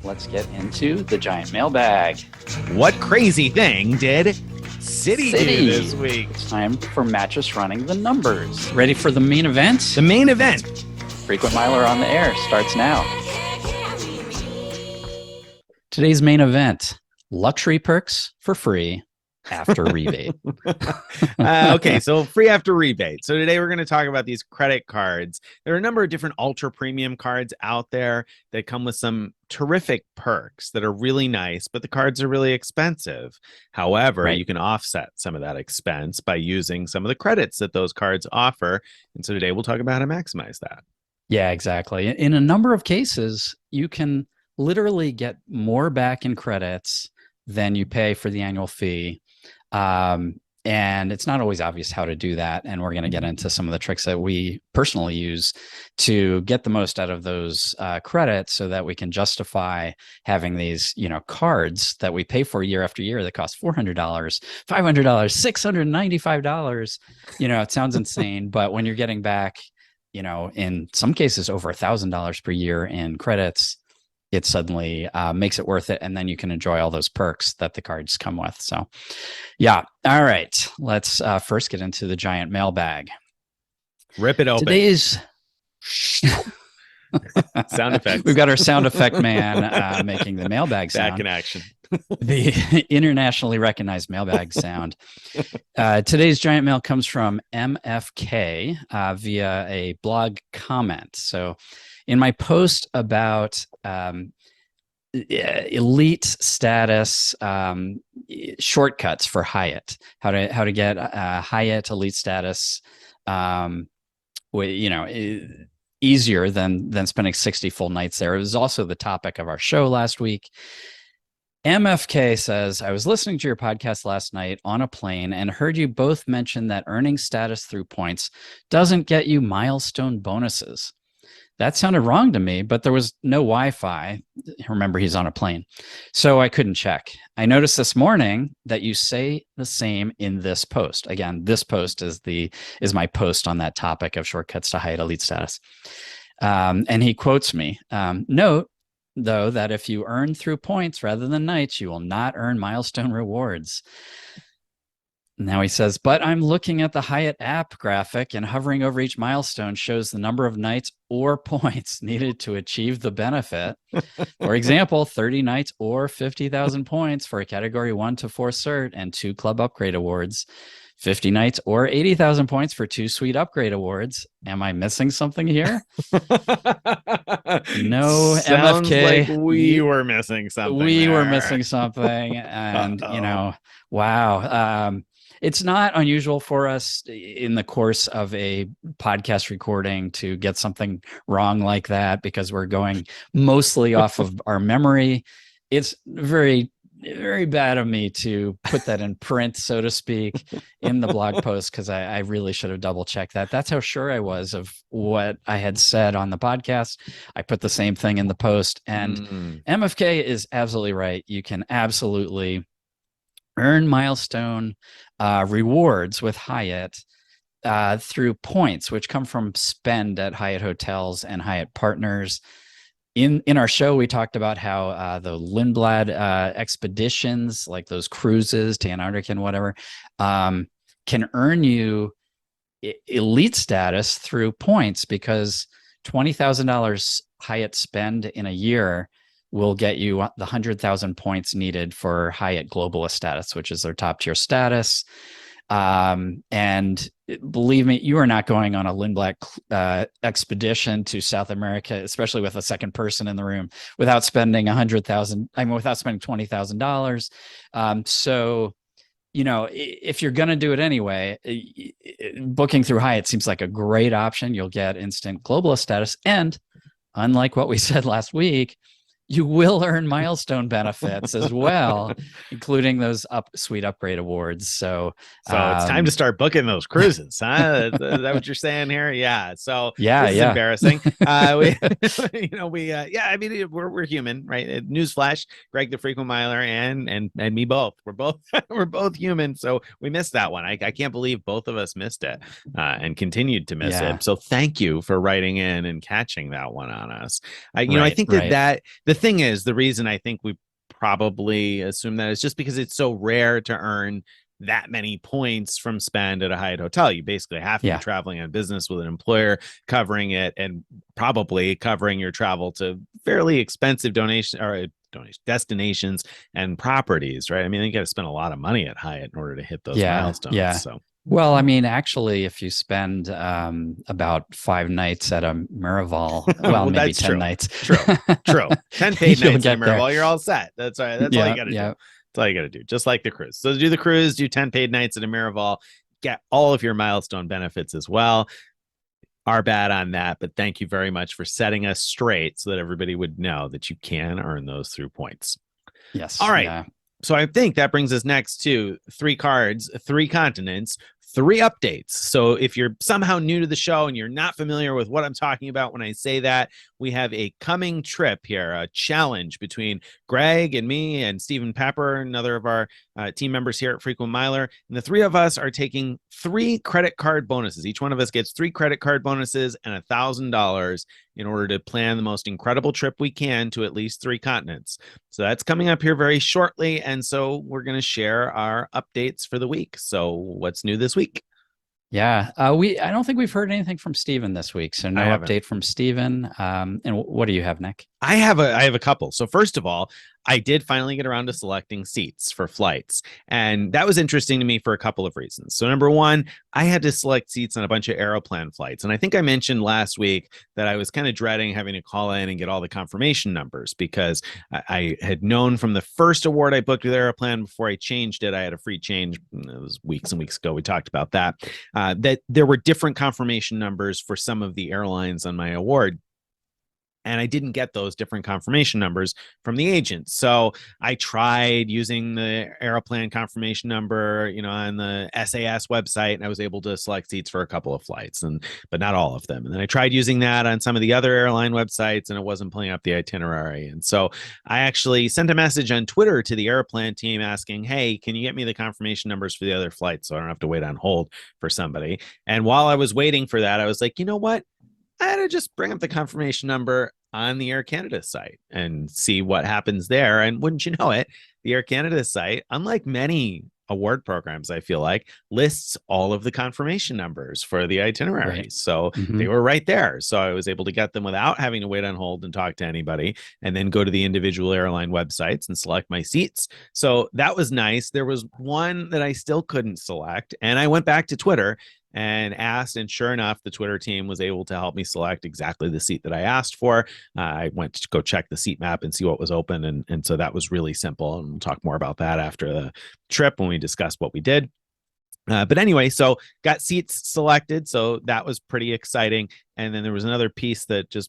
let's get into the giant mailbag. What crazy thing did City do this week? It's time for Mattress running the numbers. Ready for the main event? The main event. Frequent Miler on the air starts now. Today's main event, luxury perks for free after rebate. Okay, so free after rebate. So today we're going to talk about these credit cards. There are a number of different ultra premium cards out there that come with some terrific perks that are really nice, but the cards are really expensive. However, you can offset some of that expense by using some of the credits that those cards offer. And so today we'll talk about how to maximize that. Yeah, exactly. In a number of cases, you can literally get more back in credits than you pay for the annual fee. And it's not always obvious how to do that. And we're going to get into some of the tricks that we personally use to get the most out of those credits so that we can justify having these, cards that we pay for year after year that cost $400, $500, $695. It sounds insane, but when you're getting back, in some cases over $1,000 per year in credits, it suddenly makes it worth it. And then you can enjoy all those perks that the cards come with. So yeah. All right. Let's first get into the giant mailbag. Rip it open. Today's sound effects. We've got our sound effect man making the mailbag sound. Back in action. The internationally recognized mailbag sound. Today's giant mail comes from MFK via a blog comment. So in my post about elite status shortcuts for Hyatt, how to get Hyatt elite status, easier than spending 60 full nights there. It was also the topic of our show last week. MFK says, I was listening to your podcast last night on a plane and heard you both mention that earning status through points doesn't get you milestone bonuses. That sounded wrong to me, but there was no Wi-Fi. Remember, he's on a plane, so I couldn't check. I noticed this morning that you say the same in this post. Again, this post is my post on that topic of shortcuts to Hyatt elite status. And he quotes me, note, though, that if you earn through points rather than nights, you will not earn milestone rewards. Now he says, but I'm looking at the Hyatt app graphic and hovering over each milestone shows the number of nights or points needed to achieve the benefit. For example, 30 nights or 50,000 points for a category 1 to 4 cert and 2 club upgrade awards. 50 nights or 80,000 points for 2 suite upgrade awards. Am I missing something here? No, Sounds MFK. Like we were missing something. We were missing something. And, wow. It's not unusual for us in the course of a podcast recording to get something wrong like that because we're going mostly off of our memory. It's very, very bad of me to put that in print, so to speak, in the blog post because I really should have double checked that. That's how sure I was of what I had said on the podcast. I put the same thing in the post, and MFK is absolutely right. You can absolutely earn milestone rewards with Hyatt through points, which come from spend at Hyatt hotels and Hyatt partners. In our show, we talked about how the Lindblad expeditions, like those cruises to Antarctica and whatever, can earn you elite status through points because $20,000 Hyatt spend in a year will get you the 100,000 points needed for Hyatt Globalist status, which is their top tier status. And believe me, you are not going on a Lindblad expedition to South America, especially with a second person in the room, without spending without spending $20,000. So, if you're going to do it anyway, booking through Hyatt seems like a great option. You'll get instant globalist status. And unlike what we said last week, you will earn milestone benefits as well, including those suite upgrade awards. So it's time to start booking those cruises, huh? Is that what you're saying here? Yeah. So this is embarrassing. We're human, right? Newsflash: Greg the Frequent Miler and me both. We're both human. So we missed that one. I can't believe both of us missed it and continued to miss it. So thank you for writing in and catching that one on us. I think that the thing is, the reason I think we probably assume that is just because it's so rare to earn that many points from spend at a Hyatt hotel. You basically have to be traveling on business with an employer covering it, and probably covering your travel to fairly expensive destinations and properties, right? I mean, you got to spend a lot of money at Hyatt in order to hit those milestones. Yeah. So, well, I mean, actually, if you spend about 5 nights at a Miraval, well, maybe 10 true. nights. True. 10 paid nights at a Miraval, you're all set. That's right. That's all you got to do. That's all you got to do. Just like the cruise. So do the cruise, do 10 paid nights at a Miraval, get all of your milestone benefits as well. Our bad on that, but thank you very much for setting us straight so that everybody would know that you can earn those through points. Yes. All right. Yeah. So I think that brings us next to 3 cards, 3 continents, 3 updates. So if you're somehow new to the show and you're not familiar with what I'm talking about when I say that, we have a coming trip here, a challenge between Greg and me and Stephen Pepper, another of our team members here at Frequent Miler. And the 3 of us are taking 3 credit card bonuses. Each one of us gets 3 credit card bonuses and $1,000 in order to plan the most incredible trip we can to at least 3 continents. So that's coming up here very shortly. And so we're going to share our updates for the week. So what's new this week? Yeah, I don't think we've heard anything from Steven this week, so no update from Steven. And what do you have, Nick? I have a couple. So first of all, I did finally get around to selecting seats for flights, and that was interesting to me for a couple of reasons. So number one, I had to select seats on a bunch of Aeroplan flights, and I think I mentioned last week that I was kind of dreading having to call in and get all the confirmation numbers because I had known from the first award I booked with Aeroplan before I changed it. I had a free change. It was weeks and weeks ago. We talked about that. That there were different confirmation numbers for some of the airlines on my award. And I didn't get those different confirmation numbers from the agent. So I tried using the Aeroplan confirmation number, on the SAS website, and I was able to select seats for a couple of flights, but not all of them. And then I tried using that on some of the other airline websites, and it wasn't pulling up the itinerary. And so I actually sent a message on Twitter to the Aeroplan team asking, hey, can you get me the confirmation numbers for the other flights so I don't have to wait on hold for somebody? And while I was waiting for that, I was like, you know what? I had to just bring up the confirmation number on the Air Canada site and see what happens there. And wouldn't you know it, the Air Canada site, unlike many award programs, I feel like, lists all of the confirmation numbers for the itineraries. Right. So they were right there. So I was able to get them without having to wait on hold and talk to anybody, and then go to the individual airline websites and select my seats. So that was nice. There was one that I still couldn't select, and I went back to Twitter and asked, and sure enough, the Twitter team was able to help me select exactly the seat that I asked for. I went to go check the seat map and see what was open, and so that was really simple, and we'll talk more about that after the trip when we discuss what we did. But anyway, so got seats selected, so that was pretty exciting. And then there was another piece that just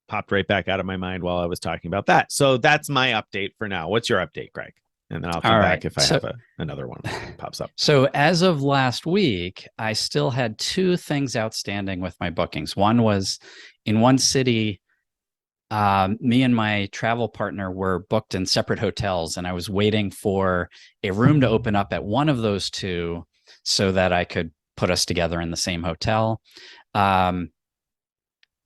popped right back out of my mind while I was talking about that. So that's my update for now. What's your update, Greg? And then I'll come back if I have another one that pops up. So as of last week, I still had 2 things outstanding with my bookings. One was in one city, me and my travel partner were booked in separate hotels, and I was waiting for a room to open up at one of those 2 so that I could put us together in the same hotel.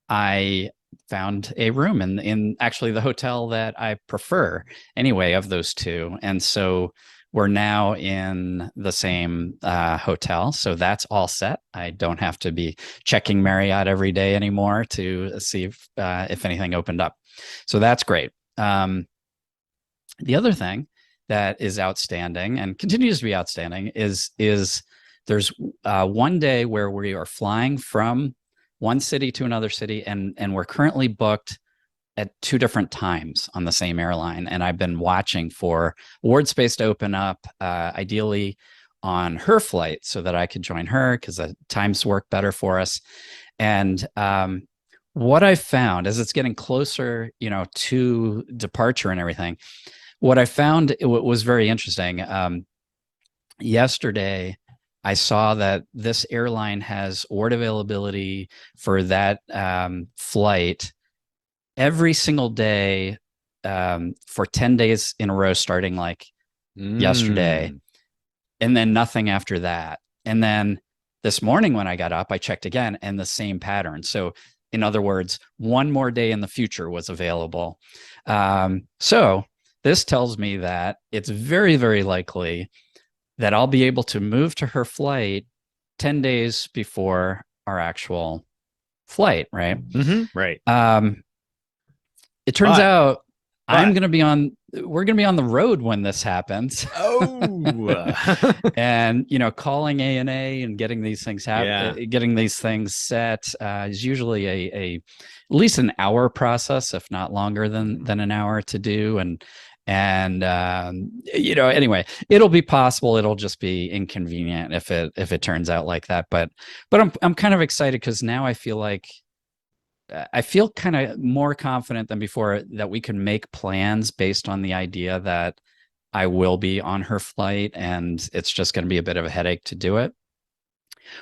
I found a room in actually the hotel that I prefer anyway of those 2. And so we're now in the same hotel. So that's all set. I don't have to be checking Marriott every day anymore to see if anything opened up. So that's great. The other thing that is outstanding and continues to be outstanding is there's one day where we are flying from one city to another city, and we're currently booked at 2 different times on the same airline. And I've been watching for award space to open up, ideally on her flight, so that I could join her because the times work better for us. And what I found as it's getting closer, to departure and everything, what I found was very interesting. Yesterday, I saw that this airline has award availability for that flight every single day for 10 days in a row, starting like yesterday, and then nothing after that. And then this morning when I got up, I checked again, and the same pattern. So In other words, one more day in the future was available. So this tells me that it's very, very likely that I'll be able to move to her flight 10 days before our actual flight, right? Right. It turns But out but we're going to be on the road when this happens. oh, And, calling ANA and getting these things yeah. getting these things set is usually at least an hour process, if not longer than an hour to do. And anyway, it'll be possible. It'll just be inconvenient if it turns out like that. But I'm kind of excited because now I feel kind of more confident than before that we can make plans based on the idea that I will be on her flight, and it's just going to be a bit of a headache to do it.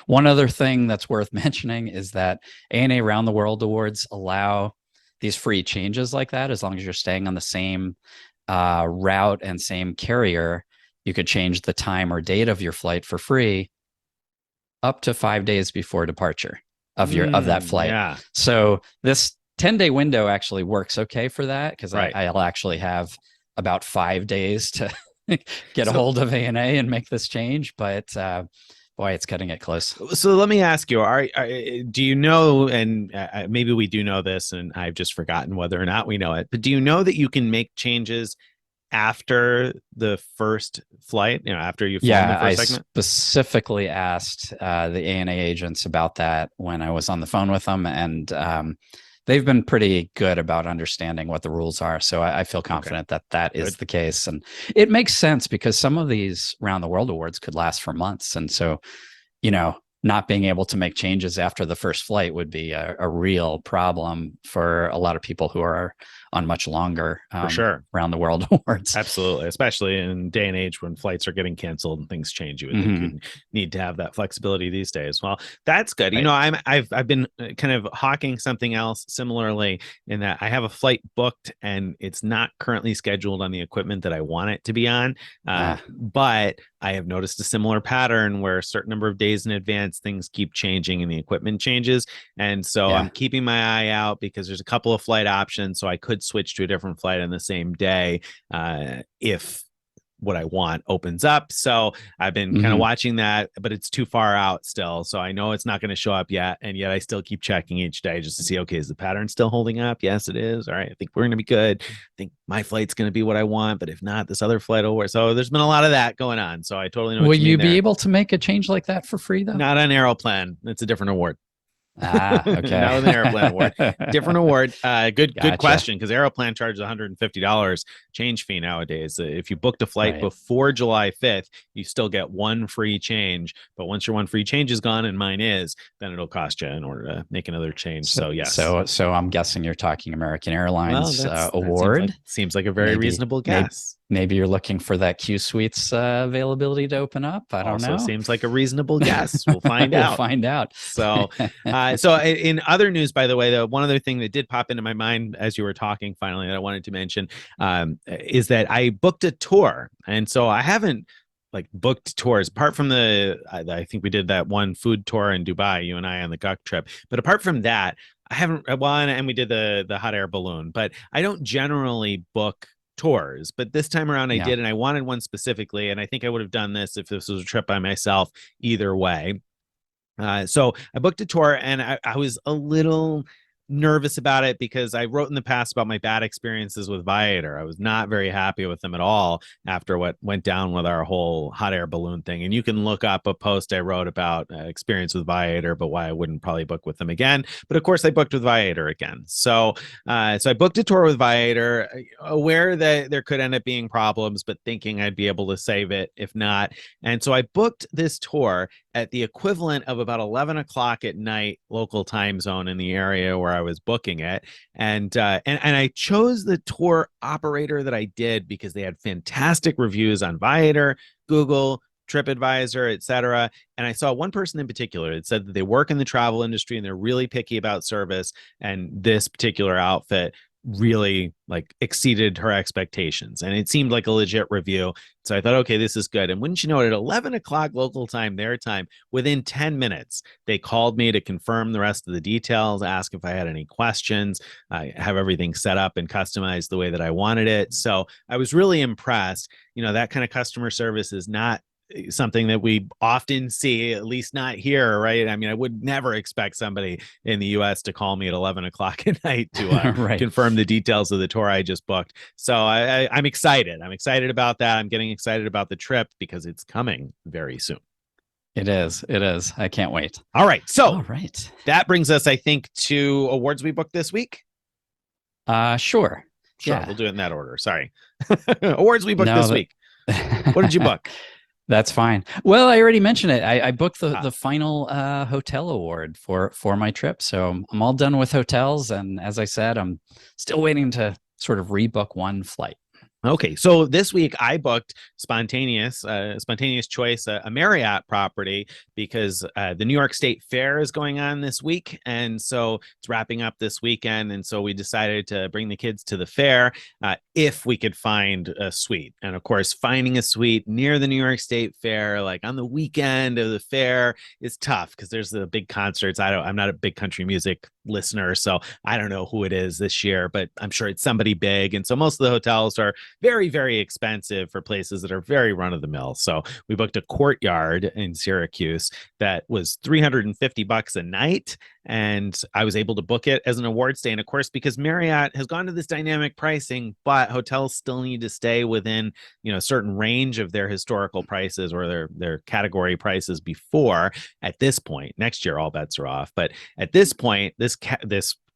One other thing that's worth mentioning is that ANA Round the World Awards allow these free changes like that. As long as you're staying on the same route and same carrier, you could change the time or date of your flight for free up to 5 days before departure of that flight. Yeah. So this 10-day window actually works okay for that, because Right. I'll actually have about 5 days to get a hold of ANA and make this change. But boy, it's cutting it close. So let me ask you: do you know? And maybe we do know this, and I've just forgotten whether or not we know it. But do you know that you can make changes after the first flight? After you've flown the first segment. Specifically asked the ANA agents about that when I was on the phone with them, and they've been pretty good about understanding what the rules are. So I feel confident that is the case. And it makes sense because some of these Round the World Awards could last for months. And so, not being able to make changes after the first flight would be a real problem for a lot of people who are on much longer for sure Round the World Awards. Absolutely, especially in day and age when flights are getting canceled and things change. You would think you need to have that flexibility these days. Well, that's good. Right. I've been kind of hawking something else similarly, in that I have a flight booked and it's not currently scheduled on the equipment that I want it to be on. But I have noticed a similar pattern where a certain number of days in advance, things keep changing and the equipment changes. And so I'm keeping my eye out because there's a couple of flight options. So I could switch to a different flight on the same day if what I want opens up. So I've been kind of watching that, but it's too far out still. So I know it's not going to show up yet. And yet I still keep checking each day just to see, okay, is the pattern still holding up? Yes, it is. All right. I think we're going to be good. I think my flight's going to be what I want, but if not, this other flight will work. So there's been a lot of that going on. So I totally know. Will you be able to make a change like that for free though? Not on Aeroplan. It's a different award. Okay. Not with an Aeroplan award. Different award. Good question, because Aeroplan charges $150 change fee nowadays. If you booked a flight before July 5th, you still get one free change. But once your one free change is gone, and mine is, then it'll cost you in order to make another change. So yes. So I'm guessing you're talking American Airlines award. Seems like a very reasonable guess. Maybe you're looking for that Q Suites availability to open up. I don't know. Also seems like a reasonable guess. We'll find out. We'll find out. So in other news, by the way, though, one other thing that did pop into my mind as you were talking finally that I wanted to mention is that I booked a tour. And so I haven't booked tours apart from I think we did that one food tour in Dubai, you and I, on the Guk trip. But apart from that, I haven't, and we did the hot air balloon, but I don't generally book tours. But this time around I did, and I wanted one specifically. And I think I would have done this if this was a trip by myself either way. So I booked a tour, and I was a little nervous about it because I wrote in the past about my bad experiences with Viator. I was not very happy with them at all after what went down with our whole hot air balloon thing. And you can look up a post I wrote about experience with Viator, but why I wouldn't probably book with them again. But of course I booked with Viator again. So I booked a tour with Viator, aware that there could end up being problems, but thinking I'd be able to save it if not. And so I booked this tour at the equivalent of about 11 o'clock at night local time zone in the area where I was booking it. And I chose the tour operator that I did because they had fantastic reviews on Viator, Google, TripAdvisor, etc. And I saw one person in particular that said that they work in the travel industry and they're really picky about service. And this particular outfit really like exceeded her expectations, and it seemed like a legit review. So I thought, okay, this is good. And wouldn't you know it, at 11 o'clock local time, their time, within 10 minutes, they called me to confirm the rest of the details, ask if I had any questions. I have everything set up and customized the way that I wanted it. So I was really impressed. That kind of customer service is not something that we often see, at least not here, right? I mean, I would never expect somebody in the US to call me at 11 o'clock at night to Right. confirm the details of the tour I just booked. So I'm excited. I'm excited about that. I'm getting excited about the trip because it's coming very soon. It is. It is. I can't wait. All right. So all right, that brings us, I think, to awards we booked this week. Sure. Sure. Yeah. We'll do it in that order. Sorry. Awards we booked this week. What did you book? That's fine. Well, I already mentioned it. I booked the final hotel award for my trip. So I'm all done with hotels. And as I said, I'm still waiting to sort of rebook one flight. Okay, so this week I booked spontaneous choice, a Marriott property, because the New York State Fair is going on this week, and so it's wrapping up this weekend, and so we decided to bring the kids to the fair if we could find a suite. And of course, finding a suite near the New York State Fair, like on the weekend of the fair, is tough because there's the big concerts. I'm not a big country music listener, so I don't know who it is this year, but I'm sure it's somebody big, and so most of the hotels are very, very expensive for places that are very run of the mill. So we booked a Courtyard in Syracuse that was $350 a night. And I was able to book it as an award stay. And of course, because Marriott has gone to this dynamic pricing, but hotels still need to stay within, a certain range of their historical prices or their category prices before. At this point, next year, all bets are off. But at this point, this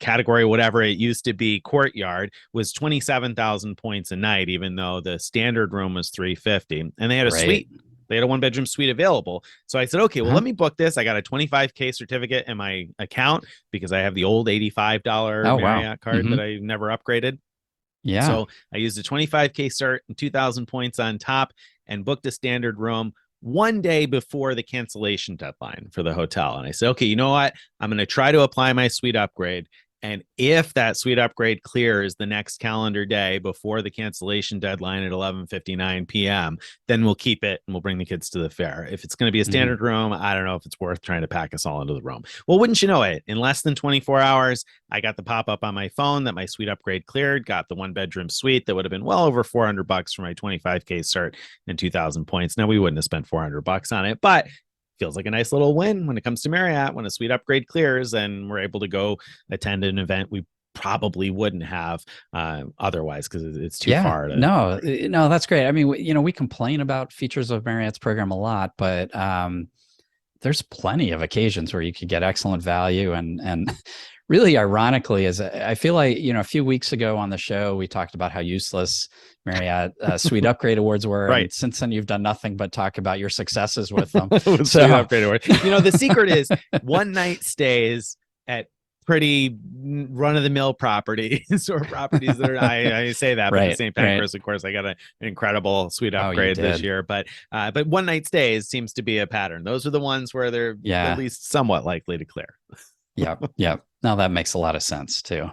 category, whatever it used to be, Courtyard, was 27,000 points a night, even though the standard room was 350, and they had a suite. They had a 1-bedroom suite available. So I said, okay, well, let me book this. I got a 25K certificate in my account because I have the old $85 Marriott card that I never upgraded. Yeah. So I used a 25K cert and 2,000 points on top and booked a standard room one day before the cancellation deadline for the hotel. And I said, okay, you know what? I'm going to try to apply my suite upgrade. And if that suite upgrade clears the next calendar day before the cancellation deadline at 11:59 p.m., then we'll keep it and we'll bring the kids to the fair. If it's going to be a standard room, I don't know if it's worth trying to pack us all into the room. Well, wouldn't you know it? In less than 24 hours, I got the pop-up on my phone that my suite upgrade cleared, got the 1-bedroom suite that would have been well over $400 for my 25K cert and 2,000 points. Now, we wouldn't have spent $400 on it, but feels like a nice little win when it comes to Marriott, when a suite upgrade clears and we're able to go attend an event we probably wouldn't have otherwise because it's too far. No, that's great. I mean, we complain about features of Marriott's program a lot, but there's plenty of occasions where you could get excellent value. And really ironically, is I feel like, a few weeks ago on the show, we talked about how useless Marriott suite upgrade awards were. Right. And since then, you've done nothing but talk about your successes with them. So upgrade award. The secret is one night stays at pretty run-of-the-mill properties or properties that are, I say that, but at St. Pancras, of course, I got an incredible suite upgrade this year. But one night stays seems to be a pattern. Those are the ones where they're at least somewhat likely to clear. Yep. Now that makes a lot of sense too.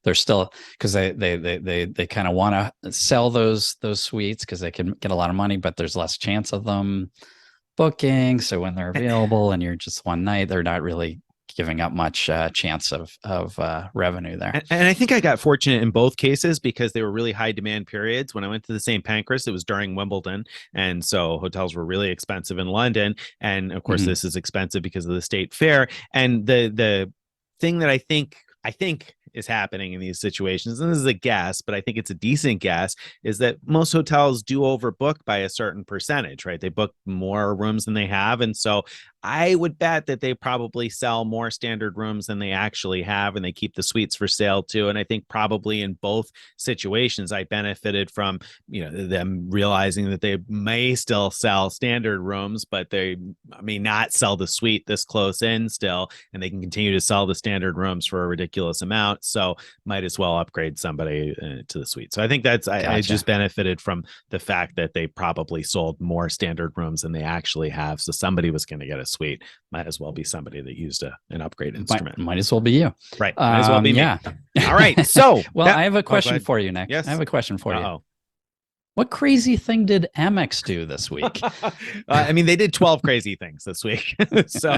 They're still, because they kind of want to sell those suites because they can get a lot of money, but there's less chance of them booking. So when they're available and you're just one night, they're not really giving up much chance of revenue there. And I think I got fortunate in both cases because they were really high demand periods. When I went to the St. Pancras, it was during Wimbledon. And so hotels were really expensive in London. And of course, this is expensive because of the state fair. And the thing that I think is happening in these situations, and this is a guess, but I think it's a decent guess, is that most hotels do overbook by a certain percentage, right? They book more rooms than they have. And so I would bet that they probably sell more standard rooms than they actually have, and they keep the suites for sale too. And I think probably in both situations, I benefited from, them realizing that they may still sell standard rooms, but they may not sell the suite this close in still, and they can continue to sell the standard rooms for a ridiculous amount. So might as well upgrade somebody to the suite. So I think that's, gotcha. I just benefited from the fact that they probably sold more standard rooms than they actually have. So somebody was going to get a suite. Might as well be somebody that used an upgrade instrument. Might as well be you. Right. Might as well be me. All right. So, well, I have a question for you, Nick. Yes. I have a question for you. What crazy thing did Amex do this week? I mean, they did 12 crazy things this week. So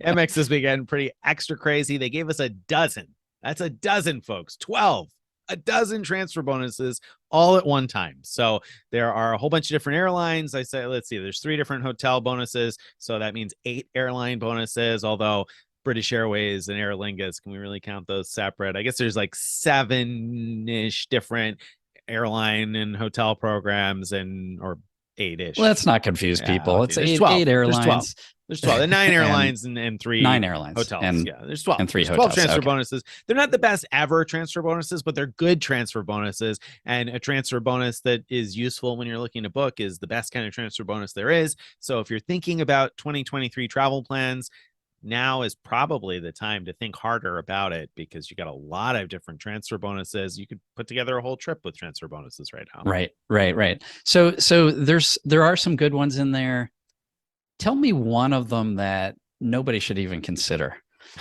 Amex this weekend, pretty extra crazy. They gave us a dozen. That's a dozen, folks. 12. A dozen transfer bonuses all at one time. So there are a whole bunch of different airlines. I say, let's see, there's 3 different hotel bonuses. So that means 8 airline bonuses, although British Airways and Aer Lingus, can we really count those separate? I guess there's like 7-ish different airline and hotel programs, or 8-ish. Let's not confuse people. It's 8 airlines. There's 12. And 9 airlines and 3 9 airlines hotels. And, there's 12. And 3 there's hotels. 12 transfer bonuses. They're not the best ever transfer bonuses, but they're good transfer bonuses. And a transfer bonus that is useful when you're looking to book is the best kind of transfer bonus there is. So if you're thinking about 2023 travel plans, now is probably the time to think harder about it, because you got a lot of different transfer bonuses. You could put together a whole trip with transfer bonuses right now. Right. So there are some good ones in there. Tell me one of them that nobody should even consider.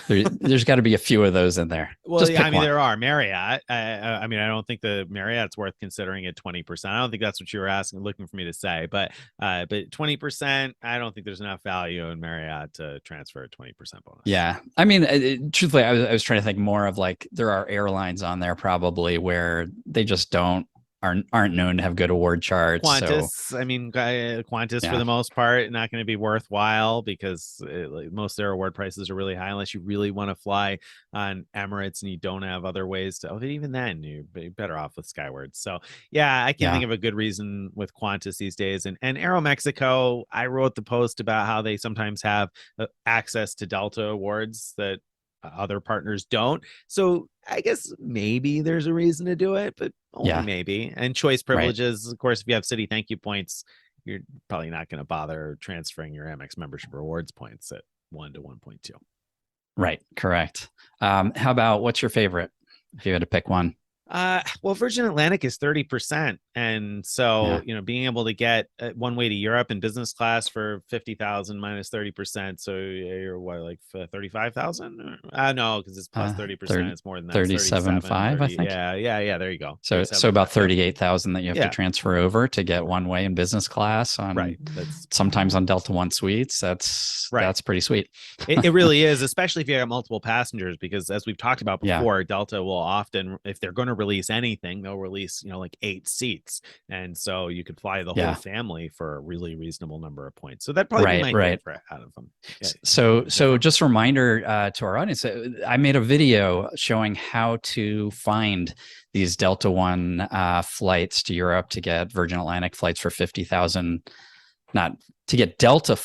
There's got to be a few of those in there. Well, yeah, I mean, there are. Marriott. I mean, I don't think the Marriott's worth considering at 20%. I don't think that's what you were looking for me to say. But 20%, I don't think there's enough value in Marriott to transfer a 20% bonus. Yeah, I mean, truthfully, I was trying to think more of like, there are airlines on there probably where they just aren't known to have good award charts. Qantas, so. I mean, Qantas for the most part, not going to be worthwhile, because most of their award prices are really high, unless you really want to fly on Emirates and you don't have other ways to. Even then, you're better off with Skyward. So yeah, I can't think of a good reason with Qantas these days. And Aeromexico, I wrote the post about how they sometimes have access to Delta awards that other partners don't. So I guess maybe there's a reason to do it, but only maybe. And choice privileges, of course, if you have city thank you points, you're probably not going to bother transferring your Amex membership rewards points at 1 to 1.2. Right. Correct. How about, what's your favorite if you had to pick one? Well, Virgin Atlantic is 30%. And so, being able to get one way to Europe in business class for 50,000 minus 30%. So you're what, like 35,000? No, because it's plus 30%. It's more than that. 37.5, I think. Yeah. There you go. So about 38,000 that you have to transfer over to get one way in business class on, that's sometimes on Delta One suites. That's pretty sweet. It really is, especially if you have multiple passengers, because as we've talked about before, Delta will often, if they're going to release anything, they'll release, like 8 seats. And so you could fly the whole family for a really reasonable number of points. So that'd probably be my favorite out of them. Yeah. So just a reminder to our audience, I made a video showing how to find these Delta One flights to Europe, to get Virgin Atlantic flights for 50,000, not to get Delta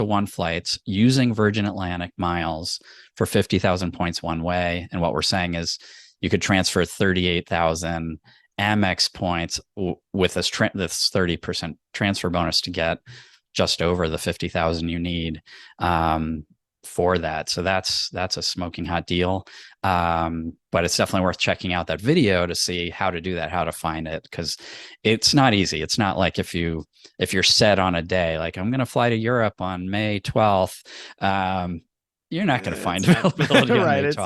One flights using Virgin Atlantic miles for 50,000 points one way. And what we're saying is, you could transfer 38,000 Amex points with this 30% transfer bonus to get just over the 50,000 you need for that. So that's a smoking hot deal. But it's definitely worth checking out that video to see how to do that, how to find it, because it's not easy. It's not like if you're set on a day, like I'm going to fly to Europe on May 12th. You're not going to find availability right. It's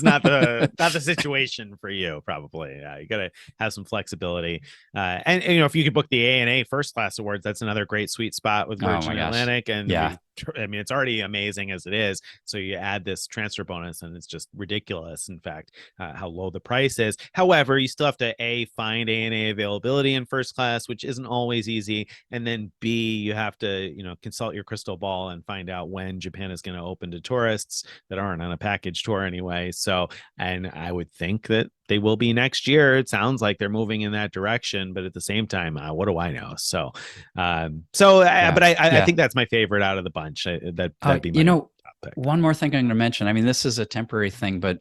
not the situation for you, probably. You got to have some flexibility. And if you could book the ANA first class awards, that's another great sweet spot with Virgin Atlantic. And I mean, it's already amazing as it is. So you add this transfer bonus, and it's just ridiculous, in fact, how low the price is. However, you still have to find ANA availability in first class, which isn't always easy. And then B, you have to, consult your crystal ball and find out when Japan is going to open to tourists that aren't on a package tour anyway. So, and I would think that they will be next year. It sounds like they're moving in that direction, but at the same time, what do I know? So, but I think that's my favorite out of the bunch. That'd be my top pick. One more thing I'm going to mention. I mean, this is a temporary thing, but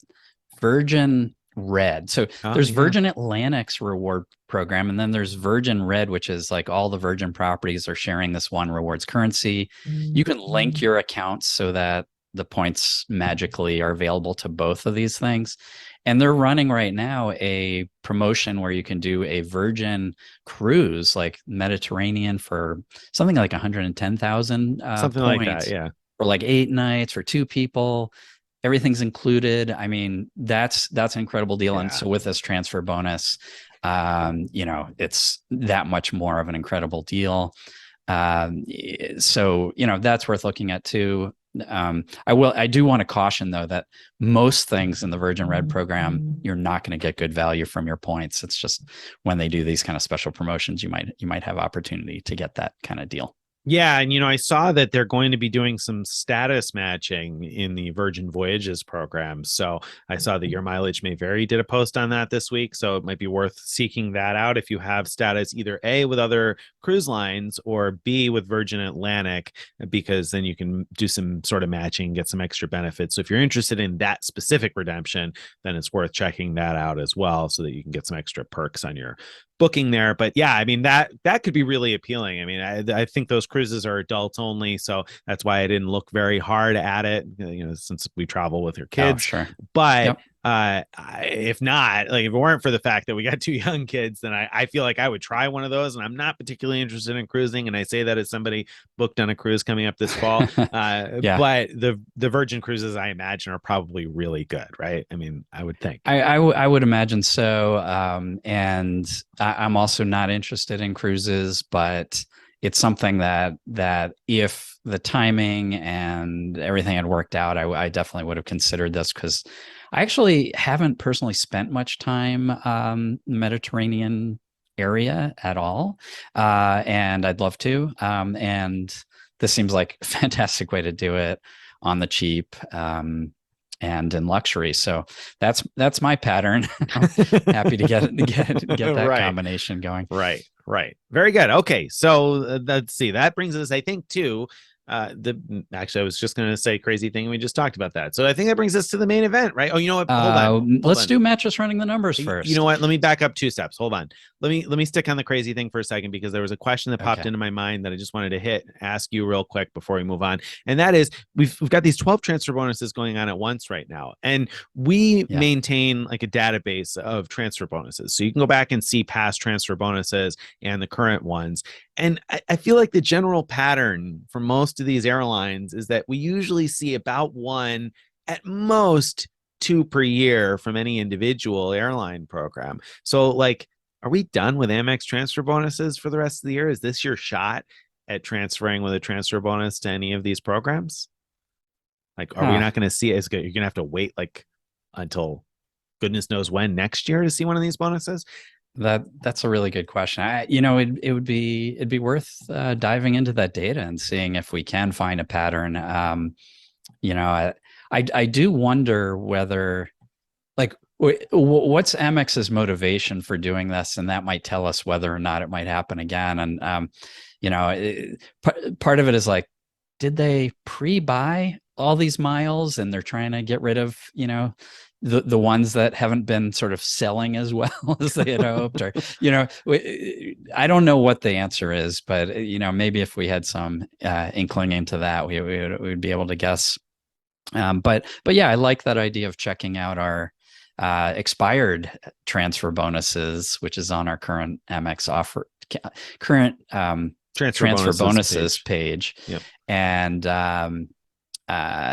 Virgin Red. So there's Virgin Atlantic's reward program, and then there's Virgin Red, which is like all the Virgin properties are sharing this one rewards currency. You can link your accounts so that the points magically are available to both of these things. And they're running right now a promotion where you can do a Virgin cruise, like Mediterranean, for something like 110,000 Something like that. points Yeah. for like 8 nights for two people. Everything's included. I mean, that's an incredible deal. And Yeah. so with this transfer bonus, it's that much more of an incredible deal. So, that's worth looking at too. I do want to caution though that most things in the Virgin Red program, you're not going to get good value from your points. It's just when they do these kind of special promotions, you might have opportunity to get that kind of deal. Yeah, and I saw that they're going to be doing some status matching in the Virgin Voyages program. So I saw that Your Mileage May Vary did a post on that this week. So it might be worth seeking that out if you have status either A with other cruise lines or B with Virgin Atlantic, because then you can do some sort of matching, get some extra benefits. So if you're interested in that specific redemption, then it's worth checking that out as well so that you can get some extra perks on your booking there. But yeah, I mean, that could be really appealing. I mean, I think those cruises are adults only, so that's why I didn't look very hard at it, since we travel with your kids. Oh, sure. But Yep. If not, like if it weren't for the fact that we got two young kids, then I feel like I would try one of those. And I'm not particularly interested in cruising. And I say that as somebody booked on a cruise coming up this fall. Yeah. But the Virgin cruises, I imagine, are probably really good, right? I mean, I would think. I would imagine so. And I'm also not interested in cruises, but it's something that if the timing and everything had worked out, I definitely would have considered this, because I actually haven't personally spent much time Mediterranean area at all, and I'd love to. And this seems like a fantastic way to do it on the cheap. And in luxury. So that's my pattern. I'm happy to get that Right. combination going. Right. Very good. Okay. So let's see. That brings us, I think, to actually, I was just going to say crazy thing. We just talked about that. So I think that brings us to the main event, right? Oh, you know what? Hold on. Let's do Mattress running the numbers first. You know what? Let me back up 2 steps. Hold on. Let me stick on the crazy thing for a second, because there was a question that popped into my mind that I just wanted to ask you real quick before we move on. And that is, we've got these 12 transfer bonuses going on at once right now. And we maintain like a database of transfer bonuses. So you can go back and see past transfer bonuses and the current ones. And I feel like the general pattern for most of these airlines is that we usually see about one, at most 2 per year from any individual airline program. So like, are we done with Amex transfer bonuses for the rest of the year? Is this your shot at transferring with a transfer bonus to any of these programs? Like, are we not going to see it? You're going to have to wait like until goodness knows when next year to see one of these bonuses? That's a really good question. It'd be worth diving into that data and seeing if we can find a pattern. I do wonder whether, like, what's Amex's motivation for doing this, and that might tell us whether or not it might happen again. And part of it is like, did they pre-buy all these miles and they're trying to get rid of the ones that haven't been sort of selling as well as they had hoped, or I don't know what the answer is, but maybe if we had some inkling into that, we'd be able to guess. But yeah, I like that idea of checking out our expired transfer bonuses, which is on our current Amex offer, current transfer bonuses page. Yep. And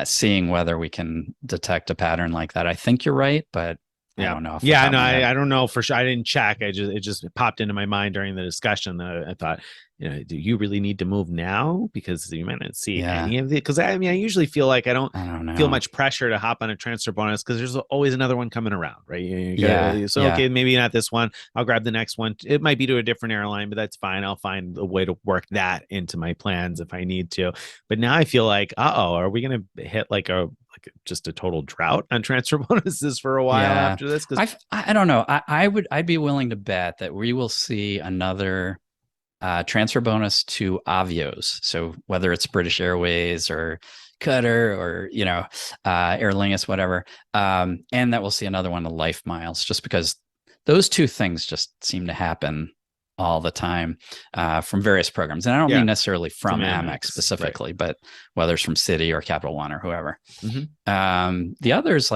seeing whether we can detect a pattern like that. I think you're right, but I don't know. I don't know for sure. I didn't check. It just popped into my mind during the discussion that I thought, do you really need to move now? Because you might not see any of it. Because I usually feel like I don't feel much pressure to hop on a transfer bonus, because there's always another one coming around, right? Okay, maybe not this one. I'll grab the next one. It might be to a different airline, but that's fine. I'll find a way to work that into my plans if I need to. But now I feel like, are we going to hit like just a total drought on transfer bonuses for a while after this? Because I don't know. I'd be willing to bet that we will see another transfer bonus to Avios. So whether it's British Airways or Qatar or Aer Lingus, whatever, and that we'll see another one of Life Miles, just because those two things just seem to happen all the time from various programs. And I don't mean necessarily from Amex specifically, but whether it's from Citi or Capital One or whoever. Mm-hmm. The others,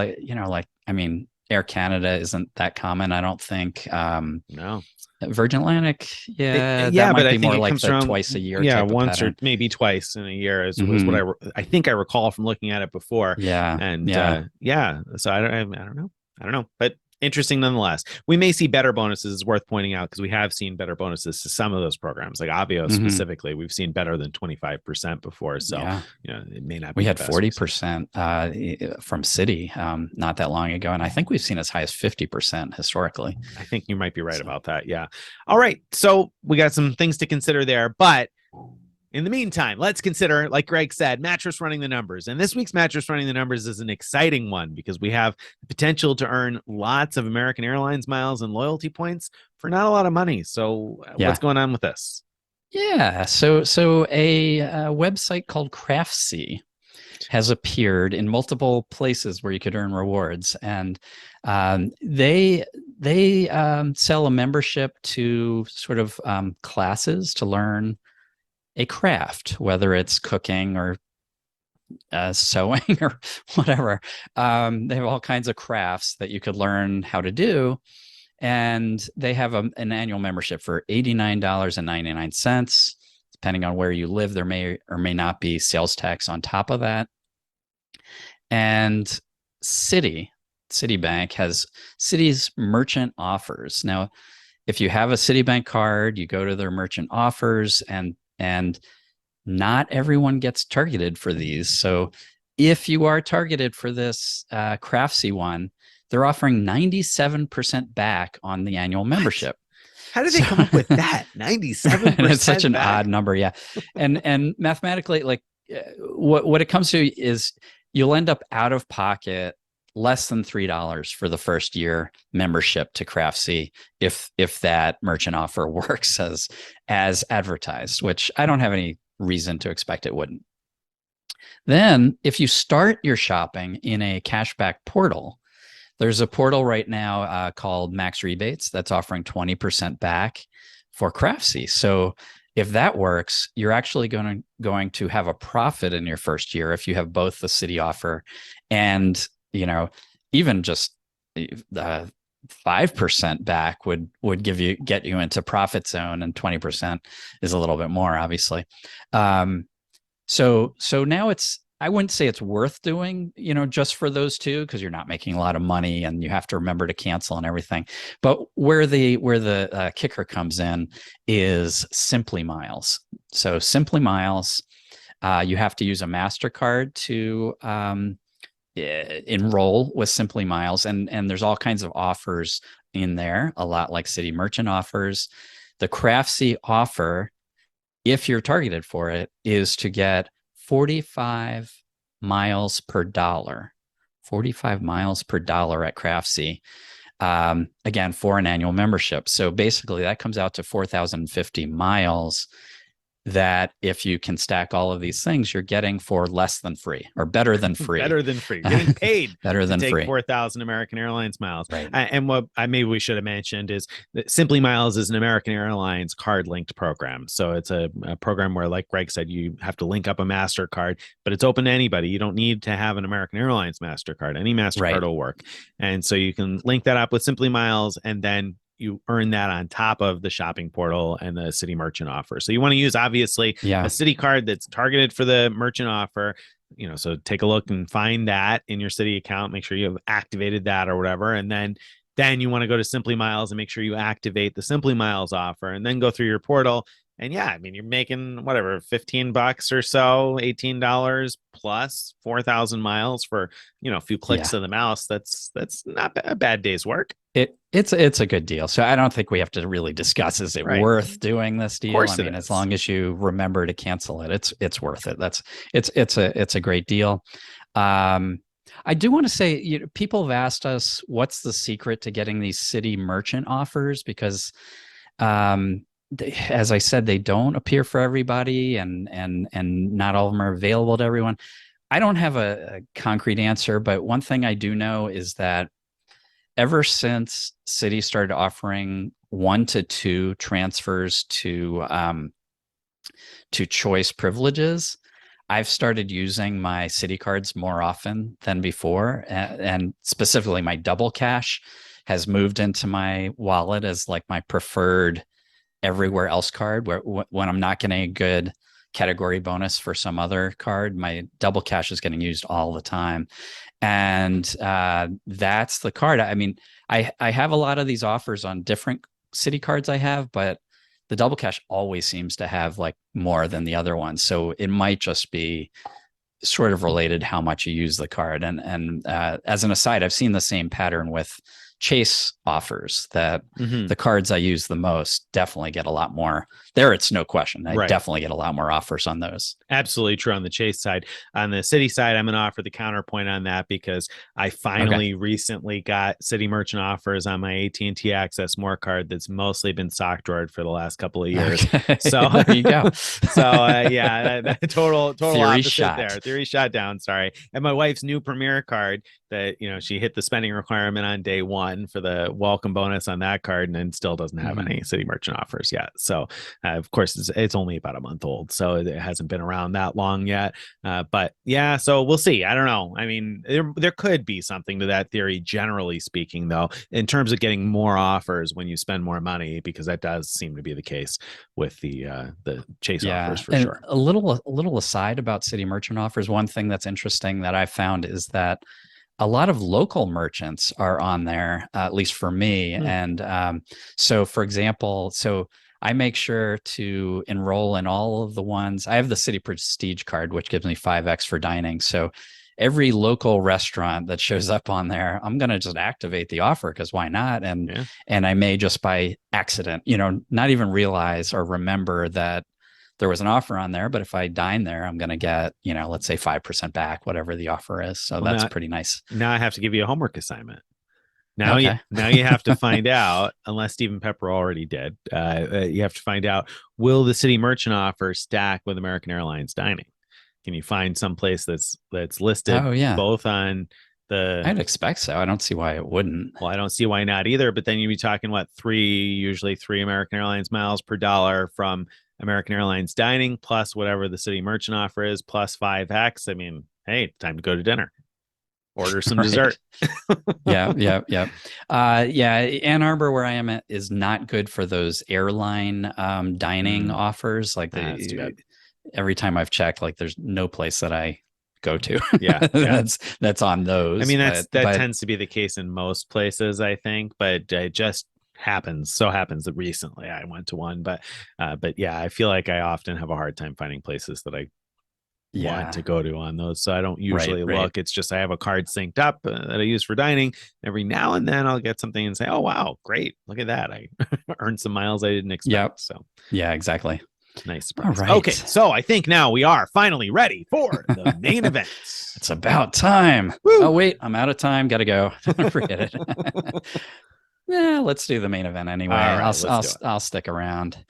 Air Canada isn't that common, I don't think. No. Virgin Atlantic, yeah, that Yeah, but might I be think more it like comes the around, twice a year yeah, type of once or pattern. maybe twice in a year is what Hmm. I think I recall from looking at it before. Yeah, And yeah. yeah, so I don't know. I don't know, but interesting nonetheless. We may see better bonuses, is worth pointing out, because we have seen better bonuses to some of those programs, like Avio Hmm. specifically. We've seen better than 25% before. So, Yeah. it may not We be the had best receipt. 40% from City not that long ago. And I think we've seen as high as 50% historically. I think you might be right So, about that. Yeah. All right. So we got some things to consider there, but in the meantime, let's consider, like Greg said, Mattress running the numbers. And this week's Mattress running the numbers is an exciting one because we have the potential to earn lots of American Airlines miles and loyalty points for not a lot of money. So, yeah. what's going on with this? Yeah. So a website called Craftsy has appeared in multiple places where you could earn rewards, and they sell a membership to sort of classes to learn a craft, whether it's cooking or sewing or whatever. They have all kinds of crafts that you could learn how to do, and they have an annual membership for $89.99. Depending on where you live, there may or may not be sales tax on top of that. And Citibank has Citi's merchant offers. Now, if you have a Citibank card, you go to their merchant offers, and not everyone gets targeted for these. So if you are targeted for this Craftsy one, they're offering 97% back on the annual membership. How did they So come up with that? and it's such 97% an back? odd number, yeah. And mathematically, like what it comes to is you'll end up out of pocket less than $3 for the first year membership to Craftsy if that merchant offer works as advertised, which I don't have any reason to expect it wouldn't. Then, if you start your shopping in a cashback portal, there's a portal right now called Max Rebates that's offering 20% back for Craftsy. So if that works, you're actually going to have a profit in your first year if you have both the City offer and even just 5% back would get you into profit zone, and 20% is a little bit more, obviously. So now I wouldn't say it's worth doing, just for those two, because you're not making a lot of money and you have to remember to cancel and everything. But where the kicker comes in is SimplyMiles. So SimplyMiles, you have to use a MasterCard to enroll with SimplyMiles, and there's all kinds of offers in there, a lot like City Merchant offers. The Craftsy offer, if you're targeted for it, is to get 45 miles per dollar. 45 miles per dollar at Craftsy. Again, for an annual membership. So basically that comes out to 4,050 miles that, if you can stack all of these things, you're getting for less than free, or better than free. Better than free. You're getting paid better to than take free. 4,000 American Airlines miles. Right. And what maybe we should have mentioned is that SimplyMiles is an American Airlines card linked program. So it's a program where, like Greg said, you have to link up a MasterCard, but it's open to anybody. You don't need to have an American Airlines MasterCard. Any MasterCard Right. will work. And so you can link that up with SimplyMiles, and then you earn that on top of the shopping portal and the City merchant offer. So you want to use, obviously, a City card that's targeted for the merchant offer. So take a look and find that in your City account. Make sure you have activated that or whatever. And then you want to go to SimplyMiles and make sure you activate the SimplyMiles offer, and then go through your portal. And yeah, I mean, you're making whatever, $15 or so, $18 plus 4,000 miles for, a few clicks of the mouse. That's not a bad day's work. It's a good deal. So I don't think we have to really discuss, is it worth doing this deal? Of course I mean, as long as you remember to cancel it, it's worth it. It's a great deal. I do want to say, people have asked us what's the secret to getting these City merchant offers, because as I said, they don't appear for everybody, and not all of them are available to everyone. I don't have a concrete answer, but one thing I do know is that ever since City started offering 1 to 2 transfers to choice privileges, I've started using my Citi cards more often than before, and specifically my double cash has moved into my wallet as like my preferred everywhere else card, where when I'm not getting a good category bonus for some other card, my double cash is getting used all the time. And that's the card. I mean, I have a lot of these offers on different Citi cards I have, but the double cash always seems to have like more than the other ones. So it might just be sort of related how much you use the card. And as an aside, I've seen the same pattern with Chase offers, that the cards I use the most definitely get a lot more. There, it's no question. I definitely get a lot more offers on those. Absolutely true on the Chase side. On the Citi side, I'm going to offer the counterpoint on that because I finally recently got Citi merchant offers on my AT&T Access More card that's mostly been sock drawered for the last couple of years. Okay. So there you go. Total Theory opposite shot. there. Theory shot down. Sorry. And my wife's new Premier card that, she hit the spending requirement on day one for the welcome bonus on that card, and then still doesn't have any Citi merchant offers yet. So of course it's only about a month old, so it hasn't been around that long yet. But yeah, so we'll see. I don't know. I mean, there could be something to that theory, generally speaking, though, in terms of getting more offers when you spend more money, because that does seem to be the case with the Chase offers for sure. A little aside about Citi merchant offers, one thing that's interesting that I found is that a lot of local merchants are on there, at least for me. And so, for example, I make sure to enroll in all of the ones. I have the Citi Prestige card, which gives me 5x for dining. So every local restaurant that shows up on there, I'm going to just activate the offer, because why not? And I may just by accident, not even realize or remember that there was an offer on there. But if I dine there, I'm going to get, let's say 5% back, whatever the offer is. So that's pretty nice. Now I have to give you a homework assignment. Now you have to find out, unless Stephen Pepper already did, you have to find out, will the Citi merchant offer stack with American Airlines dining? Can you find some place that's listed both on the... I'd expect so. I don't see why it wouldn't. Well, I don't see why not either, but then you'd be talking, usually three American Airlines miles per dollar from American Airlines dining, plus whatever the Citi merchant offer is, plus 5x. I mean, hey, time to go to dinner. Order some dessert. Yeah. Ann Arbor, where I am at, is not good for those airline dining offers. Like every time I've checked, like there's no place that I go to. That's on those. I mean, that tends to be the case in most places, I think, but it just happens that recently I went to one, but yeah, I feel like I often have a hard time finding places that I want to go to on those, so I don't usually look. It's just I have a card synced up that I use for dining. Every now and then I'll get something and say, oh wow, great, look at that, I earned some miles I didn't expect. So yeah, exactly. Nice surprise. Okay, so I think now we are finally ready for the main event. It's about time. Woo! Oh wait, I'm out of time, gotta go. Forget it. Yeah, let's do the main event anyway. Right, I'll stick around.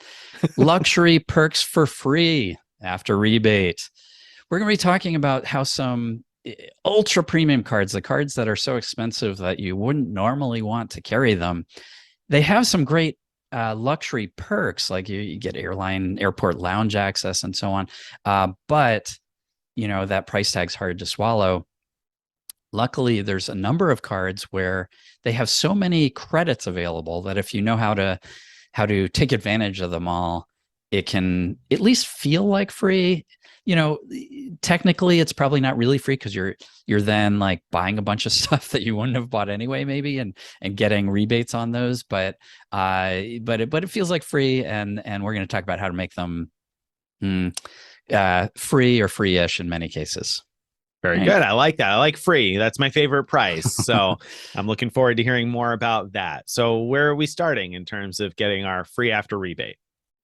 Luxury perks for free after rebate. We're going to be talking about how some ultra premium cards, the cards that are so expensive that you wouldn't normally want to carry them, they have some great luxury perks, like you get airport lounge access and so on. But, that price tag's hard to swallow. Luckily, there's a number of cards where they have so many credits available that if you know how to take advantage of them all, it can at least feel like free. Technically it's probably not really free, because you're then like buying a bunch of stuff that you wouldn't have bought anyway, maybe, and getting rebates on those. But it feels like free, and we're going to talk about how to make them free or free-ish in many cases. Very good. I like that. I like free. That's my favorite price. So I'm looking forward to hearing more about that. So where are we starting in terms of getting our free after rebate?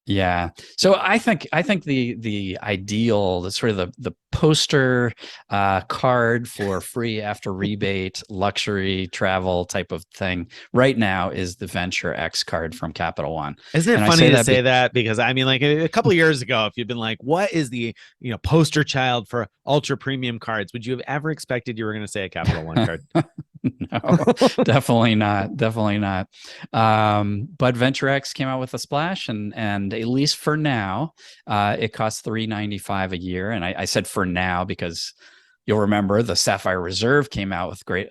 Yeah. So I think the ideal, the sort of the poster card for free after rebate luxury travel type of thing right now is the Venture X card from Capital One. Isn't it funny to say that? Because I mean, like a couple of years ago, if you'd been like, what is the poster child for ultra premium cards, would you have ever expected you were going to say a Capital One card? No, definitely not. Definitely not. But VentureX came out with a splash, and at least for now, it costs $395 a year. And I said for now because you'll remember the Sapphire Reserve came out with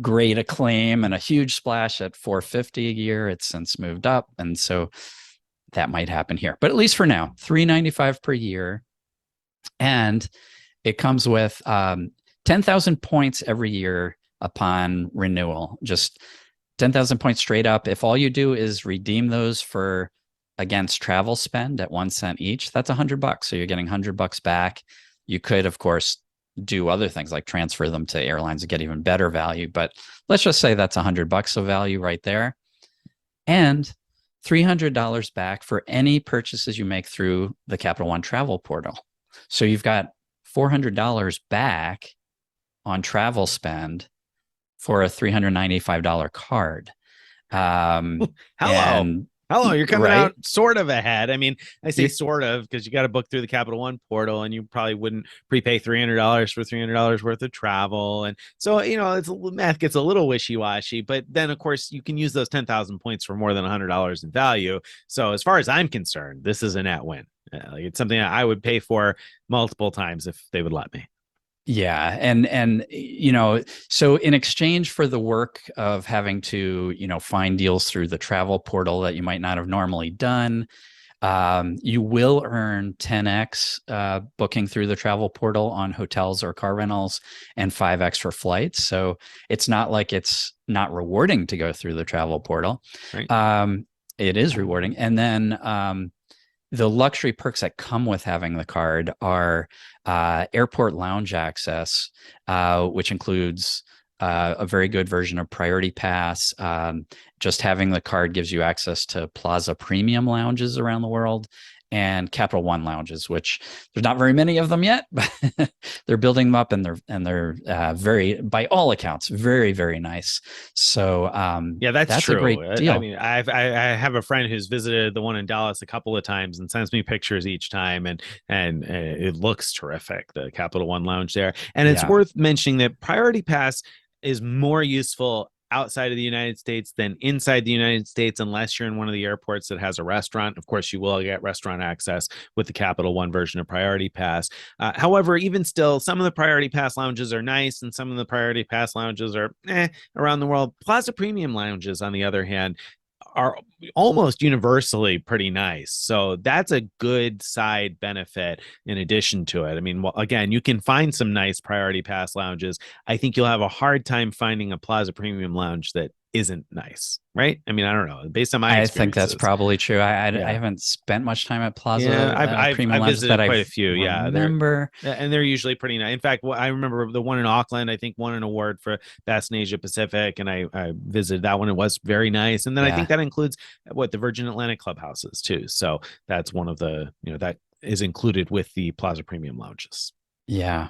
great acclaim and a huge splash at $450 a year. It's since moved up, and so that might happen here. But at least for now, $395 per year, and it comes with 10,000 points every year upon renewal. Just 10,000 points straight up. If all you do is redeem those for against travel spend at 1 cent each, that's $100. So you're getting $100 back. You could, of course, do other things like transfer them to airlines to get even better value. But let's just say that's $100 of value right there. And $300 back for any purchases you make through the Capital One travel portal. So you've got $400 back on travel spend for a $395 card. Hello, you're coming right? out sort of ahead. I mean, I say sort of because you got to book through the Capital One portal, and you probably wouldn't prepay $300 for $300 worth of travel. And so, math gets a little wishy-washy, but then of course you can use those 10,000 points for more than $100 in value. So as far as I'm concerned, this is a net win. Like it's something I would pay for multiple times if they would let me. Yeah. And so in exchange for the work of having to, find deals through the travel portal that you might not have normally done, you will earn 10x booking through the travel portal on hotels or car rentals, and 5x for flights. So it's not like it's not rewarding to go through the travel portal. Right. It is rewarding. And then the luxury perks that come with having the card are airport lounge access, which includes a very good version of Priority Pass. Just having the card gives you access to Plaza Premium lounges around the world and Capital One lounges, which there's not very many of them yet, but they're building them up, and they're very, by all accounts, very, very nice. So yeah, that's true. A great deal. I mean, I have a friend who's visited the one in Dallas a couple of times and sends me pictures each time, and it looks terrific, the Capital One lounge there. And it's worth mentioning that Priority Pass is more useful outside of the United States than inside the United States, unless you're in one of the airports that has a restaurant. Of course, you will get restaurant access with the Capital One version of Priority Pass. However, even still, some of the Priority Pass lounges are nice, and some of the Priority Pass lounges are around the world. Plaza Premium lounges, on the other hand, are almost universally pretty nice. So that's a good side benefit in addition to it. I mean, well, again, you can find some nice Priority Pass lounges. I think you'll have a hard time finding a Plaza Premium lounge that isn't nice, right? I mean, I don't know. Based on my experiences, I think that's probably true. I haven't spent much time at Plaza. I've visited quite a few. Remember, and they're usually pretty nice. In fact, I remember the one in Auckland. I think won an award for Best in Asia Pacific, and I visited that one. It was very nice. And then I think that includes the Virgin Atlantic clubhouses too. So that's one of the that is included with the Plaza Premium lounges. Yeah.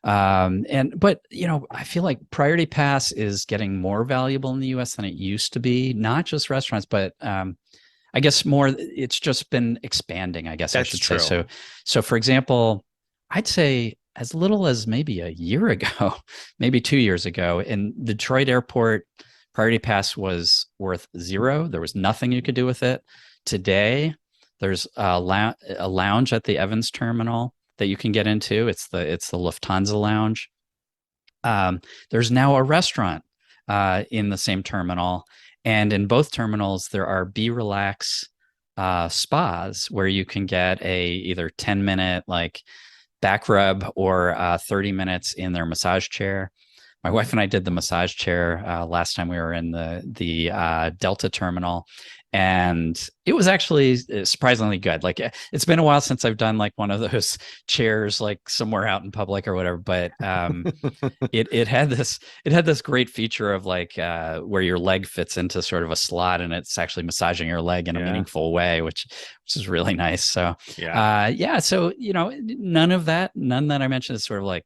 But I feel like Priority Pass is getting more valuable in the US than it used to be, not just restaurants, but I guess more, it's just been expanding, I guess. That's I should true. say. So for example, I'd say as little as maybe a year ago, maybe 2 years ago, in Detroit Airport, Priority Pass was worth $0. There was nothing you could do with it. Today, there's a lounge at the Evans terminal that you can get into. It's the Lufthansa lounge. There's now a restaurant in the same terminal, and in both terminals there are Be Relax spas where you can get a either 10-minute like back rub or 30 minutes in their massage chair. My wife and I did the massage chair last time we were in the Delta terminal, and it was actually surprisingly good. Like, it's been a while since I've done like one of those chairs like somewhere out in public or whatever, but it had this great feature of like where your leg fits into sort of a slot, and it's actually massaging your leg in a meaningful way, which is really nice. So so none that I mentioned is sort of like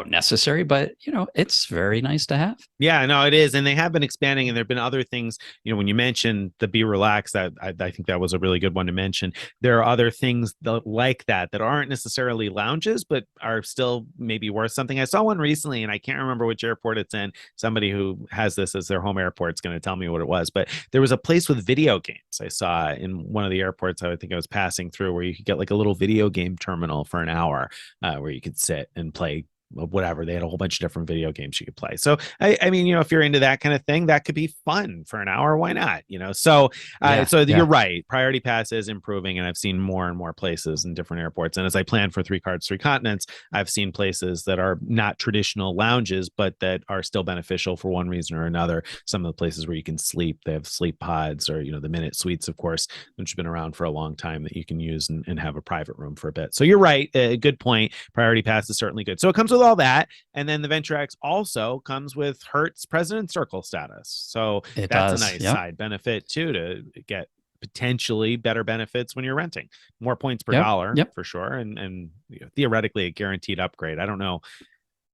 necessary, but it's very nice to have. Yeah, no, it is. And they have been expanding, and there have been other things. When you mentioned the Be Relaxed, that I think that was a really good one to mention. There are other things like that aren't necessarily lounges, but are still maybe worth something. I saw one recently, and I can't remember which airport it's in. Somebody who has this as their home airport is going to tell me what it was. But there was a place with video games I saw in one of the airports I think I was passing through, where you could get like a little video game terminal for an hour, where you could sit and play whatever. They had a whole bunch of different video games you could play. So I mean, if you're into that kind of thing, that could be fun for an hour. Why not? So you're right. Priority Pass is improving, and I've seen more and more places in different airports. And as I plan for 3 cards, 3 continents, I've seen places that are not traditional lounges, but that are still beneficial for one reason or another. Some of the places where you can sleep, they have sleep pods, or the Minute Suites, of course, which have been around for a long time, that you can use and have a private room for a bit. So you're right. Good point. Priority Pass is certainly good. So it comes with all that, and then the Venture X also comes with Hertz President Circle status, so that's a nice side benefit too, to get potentially better benefits when you're renting. More points per dollar for sure, and theoretically a guaranteed upgrade. I don't know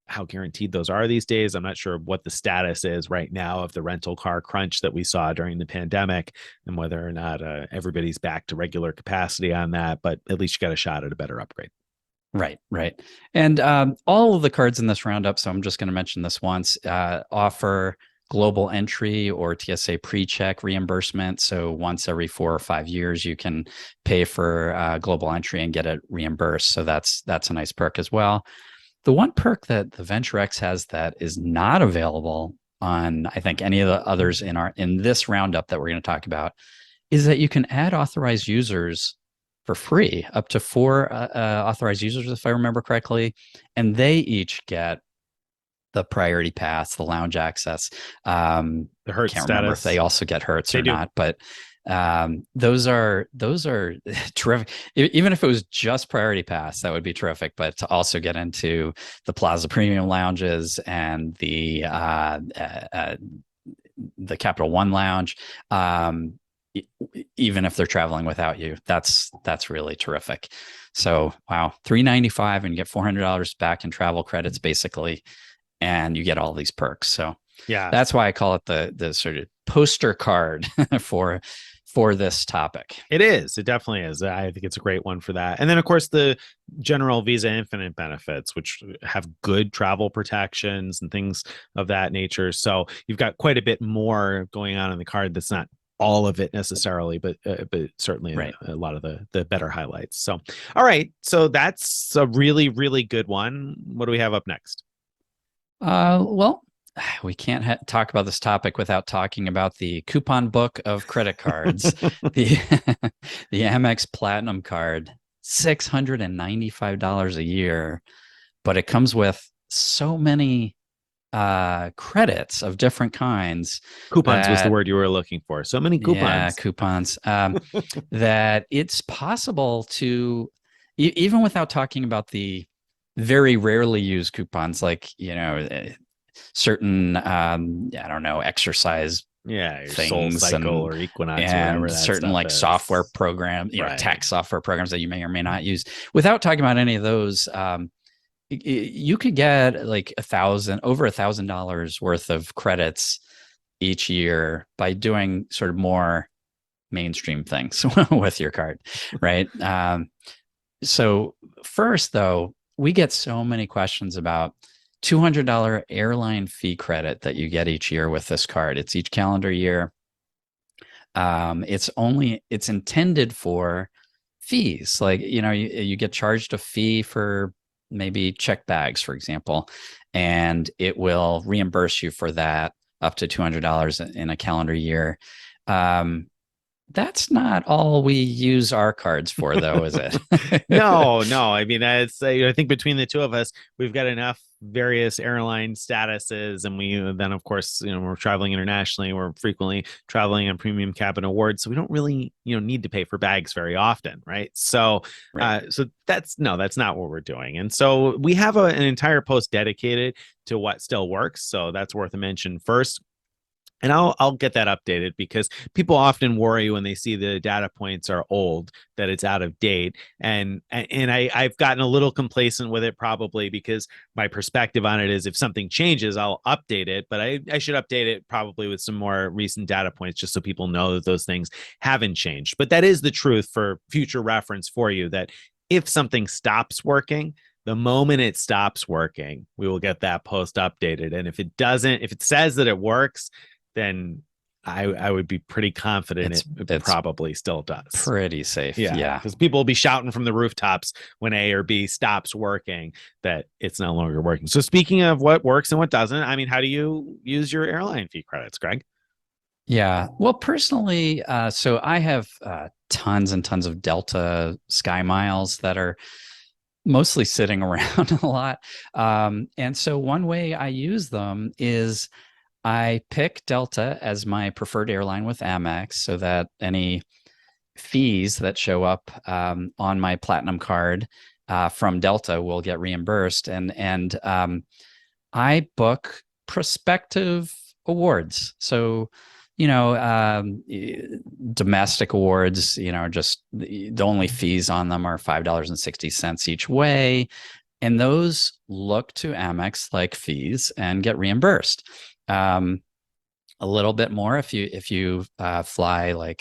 how guaranteed those are these days. I'm not sure what the status is right now of the rental car crunch that we saw during the pandemic, and whether or not everybody's back to regular capacity on that, but at least you got a shot at a better upgrade. Right. And all of the cards in this roundup, so I'm just going to mention this once, offer global entry or TSA pre-check reimbursement. So once every 4 or 5 years, you can pay for global entry and get it reimbursed. So that's a nice perk as well. The one perk that the Venture X has that is not available on, I think, any of the others in this roundup that we're going to talk about, is that you can add authorized users for free, up to 4 authorized users, if I remember correctly, and they each get the priority pass, the lounge access. The Hertz can't remember if they also get Hertz or not, but those are terrific. Even if it was just priority pass, that would be terrific. But to also get into the Plaza Premium lounges and the Capital One lounge, even if they're traveling without you, that's really terrific. So wow, $395 and you get $400 back in travel credits basically, and you get all these perks. So yeah, that's why I call it the sort of poster card for this topic. It definitely is. I think it's a great one for that. And then of course the general Visa Infinite benefits, which have good travel protections and things of that nature. So you've got quite a bit more going on in the card that's not all of it necessarily, but certainly a lot of the better highlights. So, all right. So that's a really, really good one. What do we have up next? Well, we can't talk about this topic without talking about the coupon book of credit cards, the Amex Platinum card, $695 a year, but it comes with so many credits of different kinds. Coupons was the word you were looking for. So many coupons. Yeah, coupons. That it's possible to, even without talking about the very rarely used coupons, like certain I don't know, exercise things, SoulCycle or Equinox, or whatever, certain like is. Software program, tax software programs that you may or may not use. Without talking about any of those, you could get like over $1,000 worth of credits each year by doing sort of more mainstream things with your card, right? So first, though, we get so many questions about $200 airline fee credit that you get each year with this card. It's each calendar year. It's intended for fees, like you get charged a fee for maybe check bags, for example, and it will reimburse you for that up to $200 in a calendar year. That's not all we use our cards for, though, is it? No. I mean, I think between the two of us, we've got enough various airline statuses, and we then, of course, we're traveling internationally. We're frequently traveling on premium cabin awards, so we don't really, need to pay for bags very often, right? So, so that's not what we're doing. And so we have an entire post dedicated to what still works. So that's worth a mention first. And I'll get that updated because people often worry when they see the data points are old that it's out of date. And I've gotten a little complacent with it probably because my perspective on it is if something changes, I'll update it. But I should update it probably with some more recent data points just so people know that those things haven't changed. But that is the truth for future reference for you that if something stops working, the moment it stops working, we will get that post updated. And if it doesn't, if it says that it works, then I would be pretty confident it it's probably still does. pretty safe. Yeah, Yeah. because people will be shouting from the rooftops when A or B stops working that it's no longer working. So speaking of what works and what doesn't, I mean, how do you use your airline fee credits, Greg? Yeah. Well, personally, so I have tons and tons of Delta Sky Miles that are mostly sitting around a lot. And so one way I use them is I pick Delta as my preferred airline with Amex so that any fees that show up on my Platinum card from Delta will get reimbursed. And I book prospective awards. So, domestic awards, just the only fees on them are $5.60 each way. And those look to Amex like fees and get reimbursed. A little bit more if you fly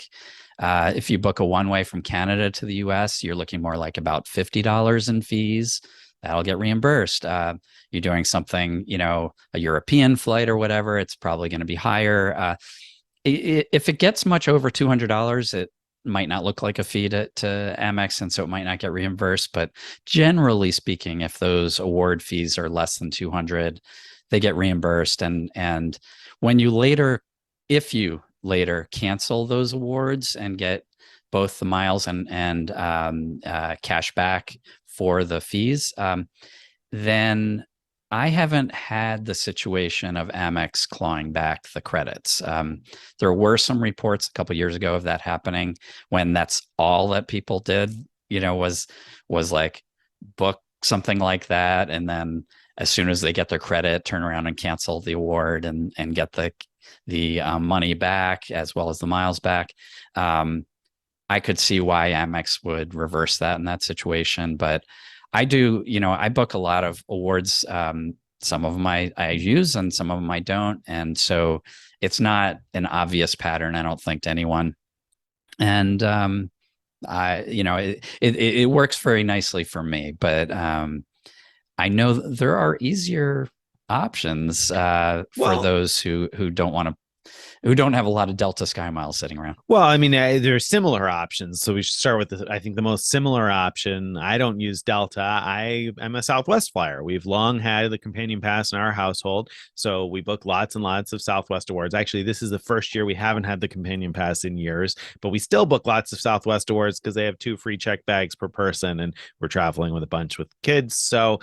if you book a one way from Canada to the US, you're looking more like about $50 in fees. That'll get reimbursed. You're doing something, a European flight or whatever, it's probably going to be higher. If it gets much over $200, it might not look like a fee to Amex, and so it might not get reimbursed. But generally speaking, if those award fees are less than 200, they get reimbursed. And when you later, if you later cancel those awards and get both the miles and cash back for the fees, then I haven't had the situation of Amex clawing back the credits. There were some reports a couple of years ago of that happening when that's all that people did, was like book something like that, and then as soon as they get their credit, turn around and cancel the award and get the money back as well as the miles back. I could see why Amex would reverse that in that situation, but I book a lot of awards. Some of them I use and some of them I don't. And so it's not an obvious pattern, I don't think, to anyone. And it works very nicely for me, but I know there are easier options for Well, those who don't have a lot of Delta Sky Miles sitting around. Well, I mean, there's similar options. So we should start with I think the most similar option. I don't use Delta. I am a Southwest flyer. We've long had the companion pass in our household. So we book lots and lots of Southwest awards. Actually, this is the first year we haven't had the companion pass in years, but we still book lots of Southwest awards because they have 2 free check bags per person. And we're traveling with a bunch with kids. So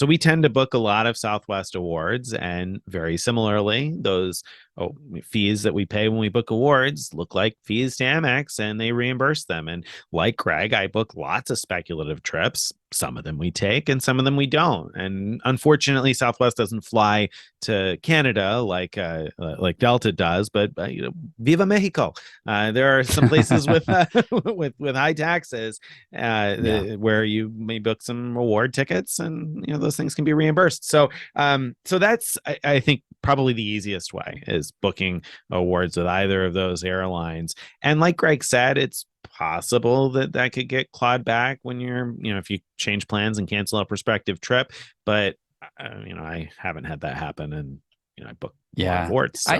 we tend to book a lot of Southwest awards. And very similarly, those fees that we pay when we book awards look like fees to Amex and they reimburse them. And like Greg, I book lots of speculative trips. Some of them we take and some of them we don't. And unfortunately, Southwest doesn't fly to Canada like Delta does, but Viva Mexico. There are some places with with high taxes Yeah. where you may book some reward tickets and those things can be reimbursed. So that's I think probably the easiest way is booking awards with either of those airlines. And like Greg said, it's possible that could get clawed back when if you change plans and cancel a prospective trip. But I haven't had that happen, and I booked a lot of Yeah. awards. So.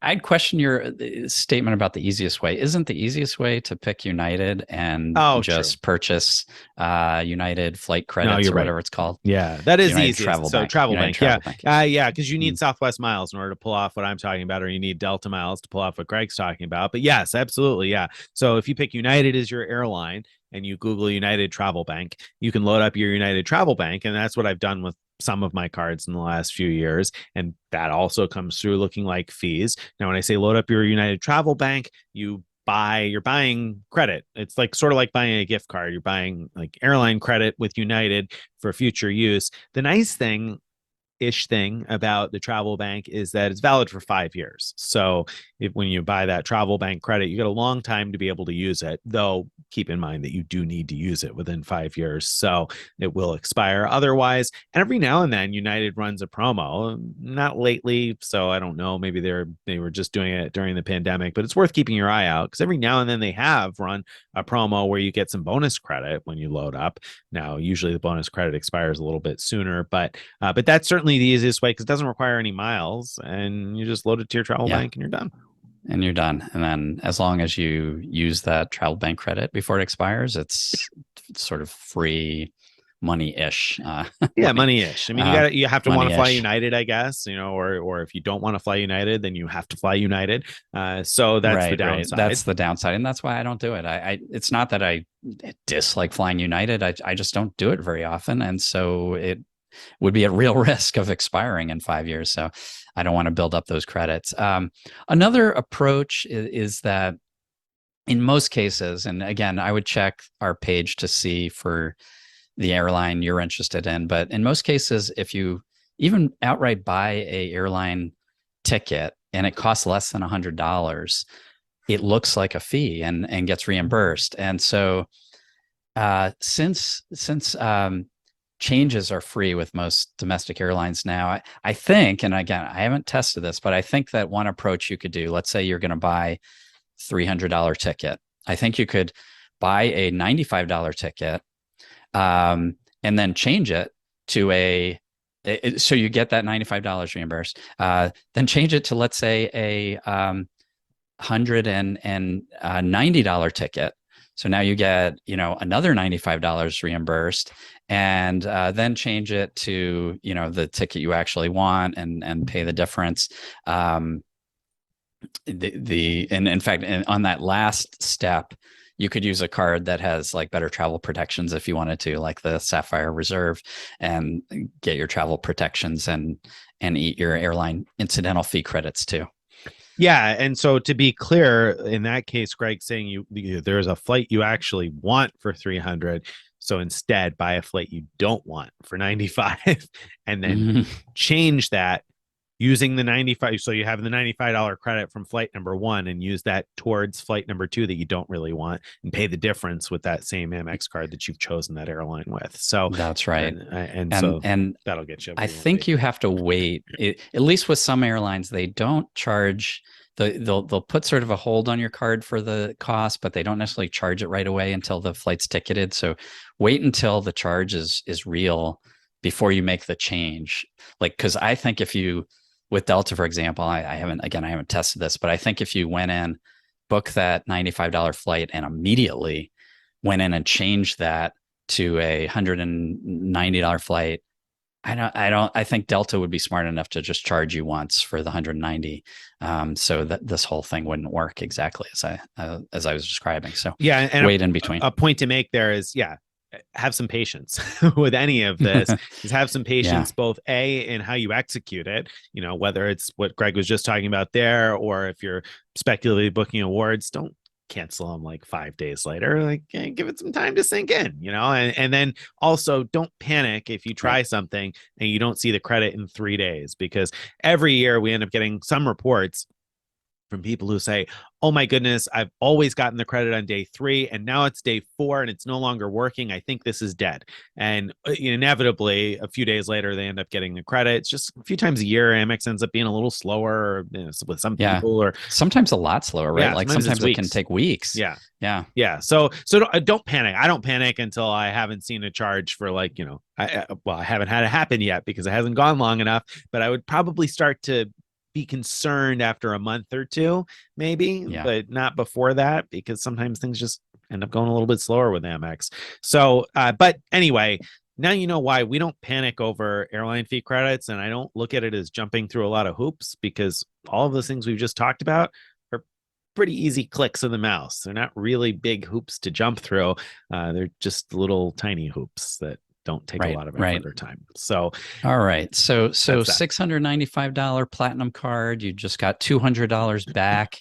I'd question your statement about the easiest way. Isn't the easiest way to pick United and Oh, true. just purchase United flight No, credits you're or right. whatever it's called? Yeah, that is the United easiest. Travel So Bank. travel United bank, yeah, Travel Bank. yeah, because you need Mm. Southwest miles in order to pull off what I'm talking about, or you need Delta miles to pull off what Greg's talking about. But yes, absolutely, yeah. So if you pick United as your airline and you Google United Travel Bank, you can load up your United Travel Bank, and that's what I've done with some of my cards in the last few years, and that also comes through looking like fees. Now, when I say load up your United Travel Bank, you're buying credit. It's like sort of like buying a gift card. You're buying like airline credit with United for future use. The nice thing ish thing about the travel bank is that it's valid for 5 years. So when you buy that travel bank credit, you get a long time to be able to use it, though keep in mind that you do need to use it within 5 years. So it will expire otherwise. And every now and then United runs a promo, not lately. So I don't know, maybe they were just doing it during the pandemic, but it's worth keeping your eye out because every now and then they have run a promo where you get some bonus credit when you load up. Now, usually the bonus credit expires a little bit sooner, but that's certainly the easiest way because it doesn't require any miles, and you just load it to your travel bank and you're done. And you're done. And then as long as you use that travel bank credit before it expires, it's sort of free money-ish. Yeah, money-ish. I mean, you have to want to fly money-ish. United, I guess, or if you don't want to fly United, then you have to fly United. So that's the downside. That's the downside, and that's why I don't do it. It's not that I dislike flying United. I just don't do it very often, and so it would be at real risk of expiring in 5 years. So I don't want to build up those credits. Another approach is that in most cases, and again, I would check our page to see for the airline you're interested in. But in most cases, if you even outright buy a airline ticket and it costs less than $100, it looks like a fee and gets reimbursed. And so since changes are free with most domestic airlines now, I think, and again, I haven't tested this, but I think that one approach you could do, let's say you're going to buy $300 ticket. I think you could buy a $95 ticket and then change it to so you get that $95 reimbursed, then change it to, let's say, a $190 ticket. So now you get, another $95 reimbursed, and then change it to, the ticket you actually want and pay the difference. And in fact, on that last step, you could use a card that has like better travel protections if you wanted to, like the Sapphire Reserve, and get your travel protections and eat your airline incidental fee credits too. Yeah, and so to be clear, in that case, Greg's saying there's a flight you actually want for 300, so instead buy a flight you don't want for 95, and then change that using the 95. So you have the $95 credit from flight number 1 and use that towards flight number 2 that you don't really want, and pay the difference with that same Amex card that you've chosen that airline with. So that's right. And so that'll get you. I think you have to wait. At least with some airlines, they don't charge. They'll put sort of a hold on your card for the cost, but they don't necessarily charge it right away until the flight's ticketed. So wait until the charge is real before you make the change. Like, because I think if you, with Delta, for example, I haven't tested this, but I think if you went in, book that $95 flight and immediately went in and changed that to a $190 flight, I think Delta would be smart enough to just charge you once for the 190. So that this whole thing wouldn't work exactly as I was describing. So yeah, and wait in between. A point to make there is, have some patience with any of this. Is have some patience, both in how you execute it, whether it's what Greg was just talking about there, or if you're speculatively booking awards, don't cancel them like 5 days later. Like, give it some time to sink in, and then also don't panic if you try something and you don't see the credit in 3 days, because every year we end up getting some reports from people who say, oh my goodness, I've always gotten the credit on day 3 and now it's day 4 and it's no longer working. I think this is dead. And inevitably a few days later, they end up getting the credit. It's just a few times a year, Amex ends up being a little slower with some people, or sometimes a lot slower, right? Like sometimes it can take weeks. Yeah. So don't panic. I don't panic until I haven't seen a charge for I haven't had it happen yet because it hasn't gone long enough, but I would probably start to be concerned after a month or two, maybe, but not before that, because sometimes things just end up going a little bit slower with Amex. So, but anyway, now you know why we don't panic over airline fee credits, and I don't look at it as jumping through a lot of hoops, because all of those things we've just talked about are pretty easy clicks of the mouse. They're not really big hoops to jump through. They're just little tiny hoops that don't take a lot of effort or time. So, all right. So $695 platinum card, you just got $200 back.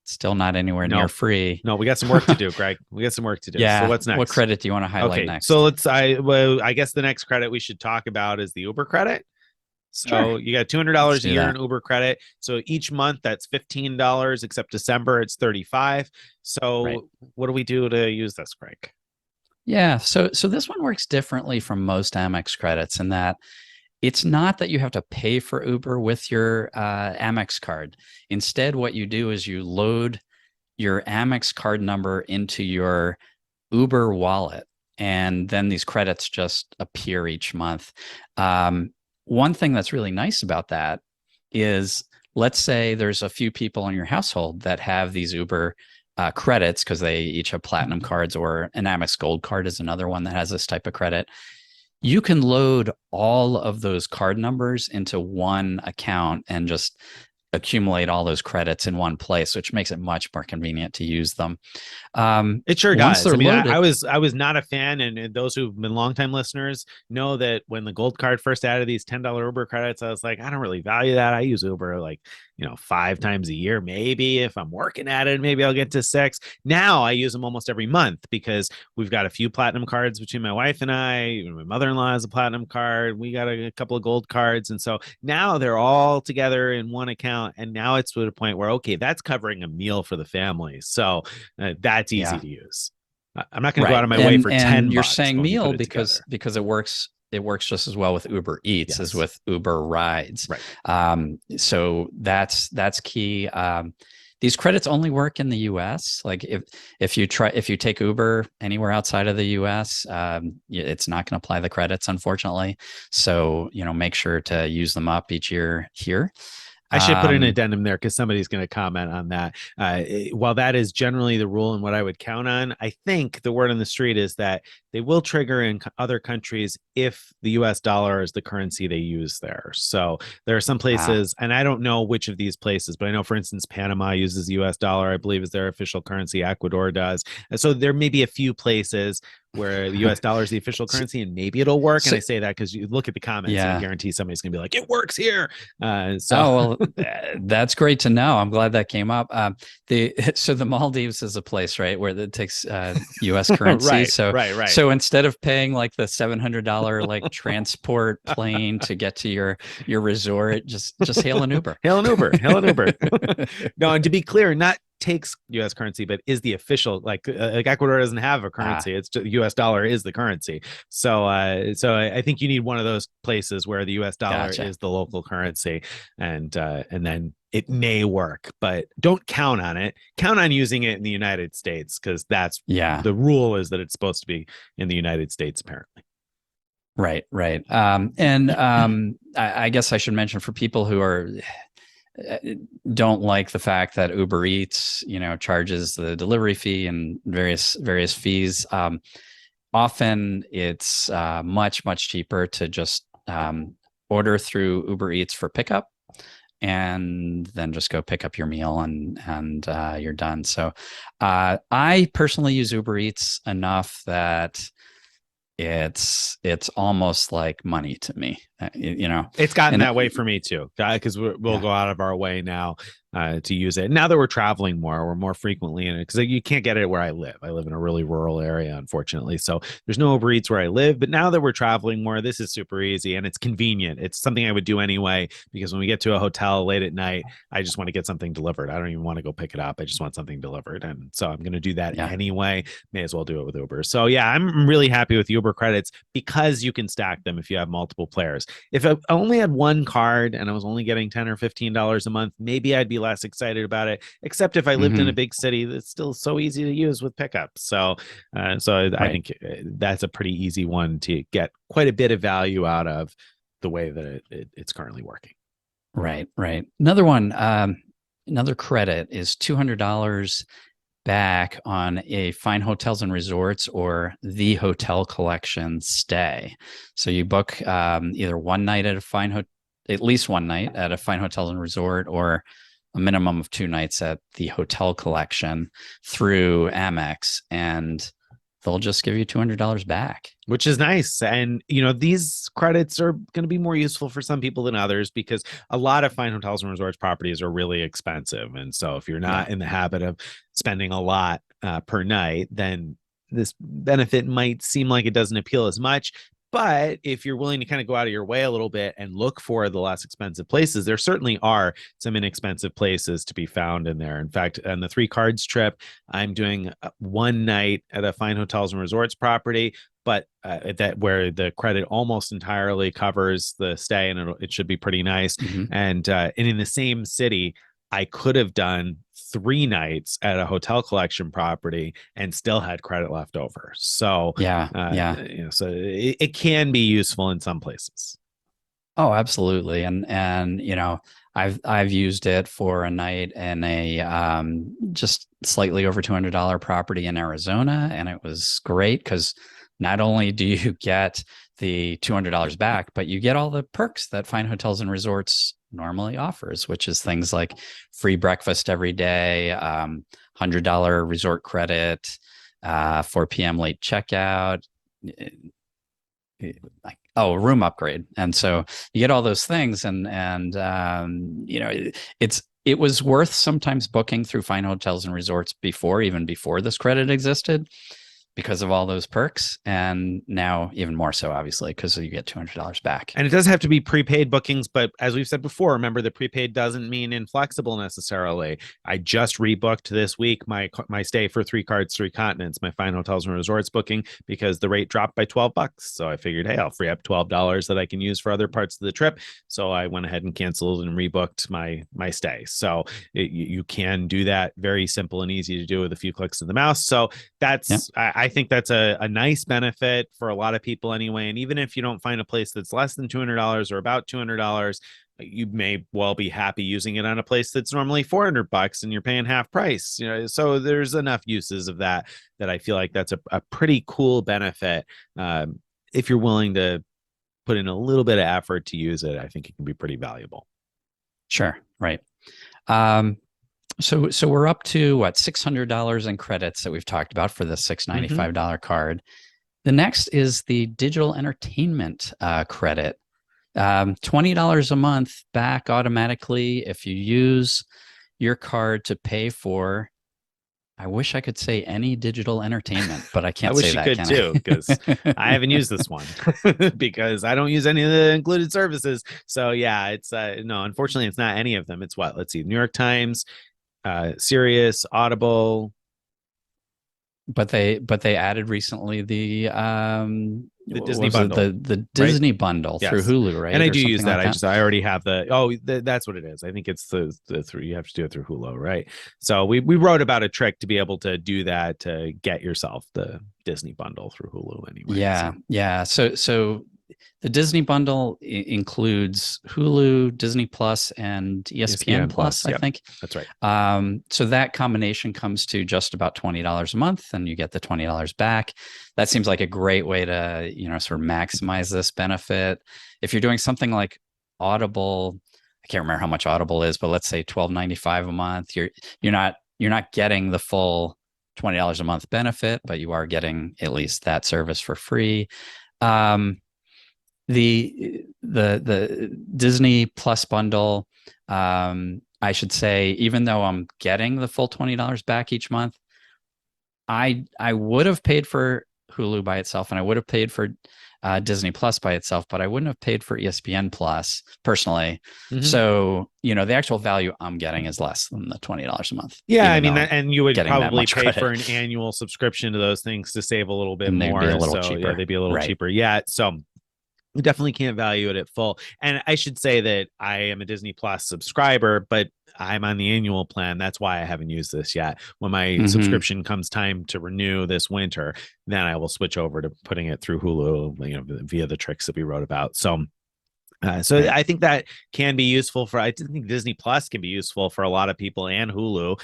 Still not anywhere near free. No, we got some work to do, Greg. We got some work to do. Yeah. So what's next? What credit do you want to highlight next? So I guess the next credit we should talk about is the Uber credit. Sure. So you got Let's $200 a do year that. in Uber credit. So each month that's $15, except December it's 35. Right. So what do we do to use this, Craig? Yeah. So this one works differently from most Amex credits in that it's not that you have to pay for Uber with your Amex card. Instead, what you do is you load your Amex card number into your Uber wallet, and then these credits just appear each month. One thing that's really nice about that is, let's say there's a few people in your household that have these Uber credits because they each have platinum cards, or an Amex Gold card is another one that has this type of credit. You can load all of those card numbers into one account and just accumulate all those credits in one place, which makes it much more convenient to use them. It sure Once does. they're I mean, I loaded, was I was not a fan, and those who've been longtime listeners know that when the gold card first added these $10 Uber credits, I was like, I don't really value that. I use Uber like 5 times a year, maybe if I'm working at it, maybe I'll get to six. Now I use them almost every month because we've got a few platinum cards between my wife and I. My mother-in-law has a platinum card. We got a couple of gold cards, and so now they're all together in one account. And now it's to the point where okay, that's covering a meal for the family. So that's easy yeah, to use. I'm not going to go out right. of my way And for 10 you're bucks, saying but when you put meal it because together, it works just as well with Uber Eats as yes, with Uber Rides. right. So that's key. These credits only work in the US. Like if you take Uber anywhere outside of the US, it's not going to apply the credits, unfortunately. So make sure to use them up each year here. I should put an Um, addendum there because somebody's going to comment on that. While that is generally the rule and what I would count on, I think the word on the street is that they will trigger in other countries if the US dollar is the currency they use there. So there are some places, and I don't know which of these places, but I know, for instance, Panama uses the US dollar, I believe, is their official currency. Ecuador does. And so there may be a few places where the US dollar is the official so, currency and maybe it'll work. And so I say that because you look at the comments and I yeah. guarantee somebody's going to be like, it works here. So Oh, well, that's great to know. I'm glad that came up. The Maldives is a place, right, where it takes U.S. currency. right, So right. so instead of paying like the $700 like transport plane to get to your resort, just hail an Uber. Hail an Uber, hail an Uber. No, and to be clear, not takes U.S. currency, but is the official. Like Ecuador doesn't have a Ah, currency; it's just, U.S. dollar is the currency. So, I think you need one of those places where the U.S. dollar gotcha. is the local currency, and then it may work, but don't count on it. Count on using it in the United States because that's Yeah. the rule is that it's supposed to be in the United States, apparently. Right. Right. And I guess I should mention for people who are uh, don't like the fact that Uber Eats, charges the delivery fee and various fees. Often it's much cheaper to just order through Uber Eats for pickup, and then just go pick up your meal and you're done. So I personally use Uber Eats enough that it's almost like money to me, It's gotten and that way for me too, because we'll yeah. go out of our way now to use it. Now that we're traveling more, we're more frequently in it because you can't get it where I live. I live in a really rural area, unfortunately. So there's no Uber Eats where I live. But now that we're traveling more, this is super easy and it's convenient. It's something I would do anyway because when we get to a hotel late at night, I just want to get something delivered. I don't even want to go pick it up. I just want something delivered. And so I'm going to do that Yeah. anyway. May as well do it with Uber. So yeah, I'm really happy with Uber credits because you can stack them if you have multiple players. If I only had one card and I was only getting $10 or $15 a month, maybe I'd be less excited about it. Except if I lived in a Hmm. big city, that's still so easy to use with pickups. So I Right. think that's a pretty easy one to get quite a bit of value out of the way that it's currently working. Right. Right. Another one. Another credit is $200 back on a Fine Hotels and Resorts or the Hotel Collection stay. So you book either one night at a at least one night at a Fine Hotels and Resort, or a minimum of 2 nights at the Hotel Collection through Amex, and they'll just give you $200 back. Which is nice. And, these credits are going to be more useful for some people than others because a lot of fine hotels and resorts properties are really expensive. And so if you're Yeah. not in the habit of spending a lot per night, then this benefit might seem like it doesn't appeal as much. But if you're willing to kind of go out of your way a little bit and look for the less expensive places, there certainly are some inexpensive places to be found in there. In fact, on the 3 cards trip, I'm doing one night at a fine hotels and resorts property, but that where the credit almost entirely covers the stay, and it should be pretty nice. Mhm. And in the same city, I could have done 3 nights at a hotel collection property and still had credit left over. So, Yeah. Yeah. so it can be useful in some places. Oh, absolutely. And I've used it for a night in a just slightly over $200 property in Arizona, and it was great because not only do you get the $200 back, but you get all the perks that Fine Hotels and Resorts normally offers, which is things like free breakfast every day, $100 resort credit, 4 p.m. late checkout, like room upgrade. And so you get all those things, and it was worth sometimes booking through Fine Hotels and Resorts even before this credit existed, because of all those perks. And now even more so, obviously, because you get $200 back. And it does have to be prepaid bookings, but as we've said before, remember the prepaid doesn't mean inflexible necessarily. I just rebooked this week my stay for 3 cards, 3 continents, my Fine Hotels and Resorts booking, because the rate dropped by $12. So I figured, hey, I'll free up $12 that I can use for other parts of the trip. So I went ahead and canceled and rebooked my stay. So you can do that. Very simple and easy to do with a few clicks of the mouse. So that's, I think that's a nice benefit for a lot of people anyway. And even if you don't find a place that's less than $200 or about $200, you may well be happy using it on a place that's normally $400 and you're paying half price. So there's enough uses of that I feel like that's a pretty cool benefit. If you're willing to put in a little bit of effort to use it, I think it can be pretty valuable. Sure. Right. So we're up to what, $600 in credits that we've talked about for the $695 card. The next is the digital entertainment credit. $20 a month back automatically if you use your card to pay for, I wish I could say any digital entertainment, but I can't say that. I wish you could too, because I haven't used this one because I don't use any of the included services. So yeah, it's no, unfortunately, it's not any of them. It's what? Let's see, New York Times, Sirius, Audible. But they added recently the Disney bundle, the Disney bundle through Hulu, right? And I do use that. I already have that's what it is. I think it's the through, you have to do it through Hulu, right? So we wrote about a trick to be able to do that, to get yourself the Disney bundle through Hulu anyway. Yeah. So the Disney bundle includes Hulu, Disney Plus, and ESPN Plus, I think. That's right. So that combination comes to just about $20 a month, and you get the $20 back. That seems like a great way to, sort of maximize this benefit. If you're doing something like Audible, I can't remember how much Audible is, but let's say $12.95 a month, you're not getting the full $20 a month benefit, but you are getting at least that service for free. The Disney Plus bundle, I should say, even though I'm getting the full $20 back each month, I would have paid for Hulu by itself, and I would have paid for Disney Plus by itself, but I wouldn't have paid for ESPN Plus personally. So, the actual value I'm getting is less than the $20 a month. Yeah, I mean, and you would probably pay for an annual subscription to those things to save a little bit more. They'd be a little cheaper. Yeah, they'd be a little cheaper. Yeah, so you definitely can't value it at full. And I should say that I am a Disney Plus subscriber, but I'm on the annual plan. That's why I haven't used this yet. When my subscription comes time to renew this winter, then I will switch over to putting it through Hulu, via the tricks that we wrote about. So I think that can be useful I think Disney Plus can be useful for a lot of people, and Hulu.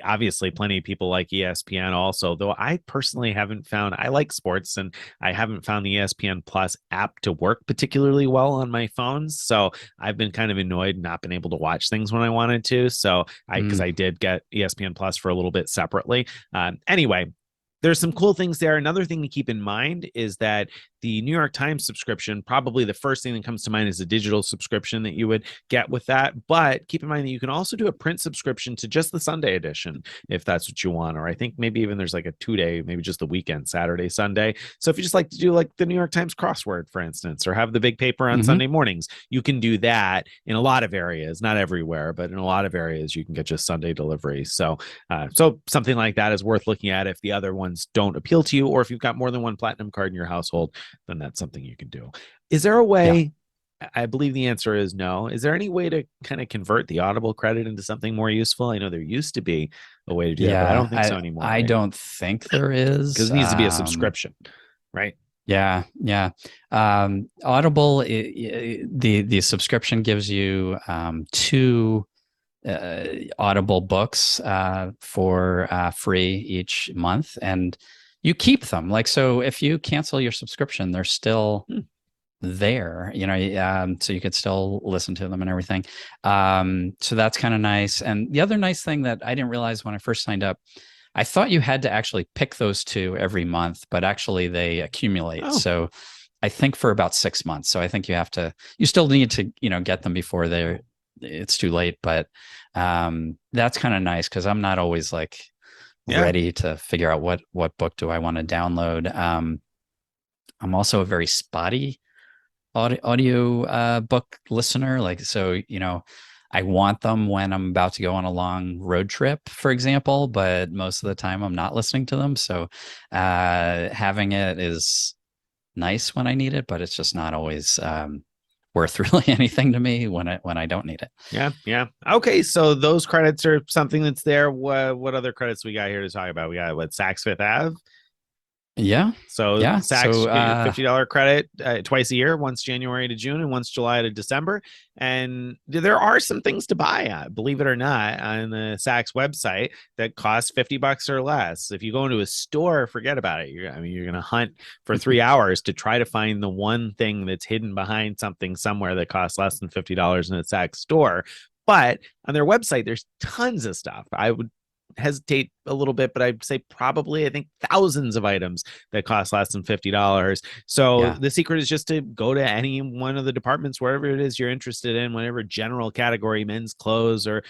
Obviously, plenty of people like ESPN also, though I personally haven't found, I like sports, and I haven't found the ESPN Plus app to work particularly well on my phones. So I've been kind of annoyed not been able to watch things when I wanted to. So because I did get ESPN Plus for a little bit separately. Anyway, there's some cool things there. Another thing to keep in mind is that the New York Times subscription, probably the first thing that comes to mind is a digital subscription that you would get with that. But keep in mind that you can also do a print subscription to just the Sunday edition if that's what you want. Or I think maybe even there's like a 2-day, maybe just the weekend, Saturday, Sunday. So if you just like to do like the New York Times crossword, for instance, or have the big paper on Sunday mornings, you can do that in a lot of areas, not everywhere, but in a lot of areas, you can get just Sunday delivery. So something like that is worth looking at if the other ones don't appeal to you, or if you've got more than one platinum card in your household, then that's something you can do. Is there a way? Yeah. I believe the answer is no. Is there any way to kind of convert the Audible credit into something more useful? I know there used to be a way to do that, but I don't think so anymore. I don't think there is, because it needs to be a subscription, right? Yeah. Audible, the subscription gives you 2 Audible books for free each month, and you keep them. Like, so if you cancel your subscription, they're still there, so you could still listen to them and everything. So that's kind of nice. And the other nice thing that I didn't realize when I first signed up, I thought you had to actually pick those 2 every month, but actually they accumulate. So I think for about 6 months. So I think you still need to, get them before it's too late. But that's kind of nice because I'm not always like ready to figure out what book do I want to download. I'm also a very spotty audio book listener. Like, so, I want them when I'm about to go on a long road trip, for example, but most of the time I'm not listening to them. So having it is nice when I need it, but it's just not always worth really anything to me when I don't need it. Yeah. Okay, so those credits are something that's there. What other credits we got here to talk about? We got Saks Fifth Ave. Yeah. Saks $50 credit twice a year, once January to June and once July to December. And there are some things to buy, believe it or not, on the Saks website that cost $50 or less. If you go into a store, forget about it. You're going to hunt for 3 hours to try to find the one thing that's hidden behind something somewhere that costs less than $50 in a Saks store. But on their website, there's tons of stuff. I would hesitate a little bit, but I'd say probably, I think, thousands of items that cost less than $50. So the secret is just to go to any one of the departments, wherever it is you're interested in, whatever general category, men's clothes or,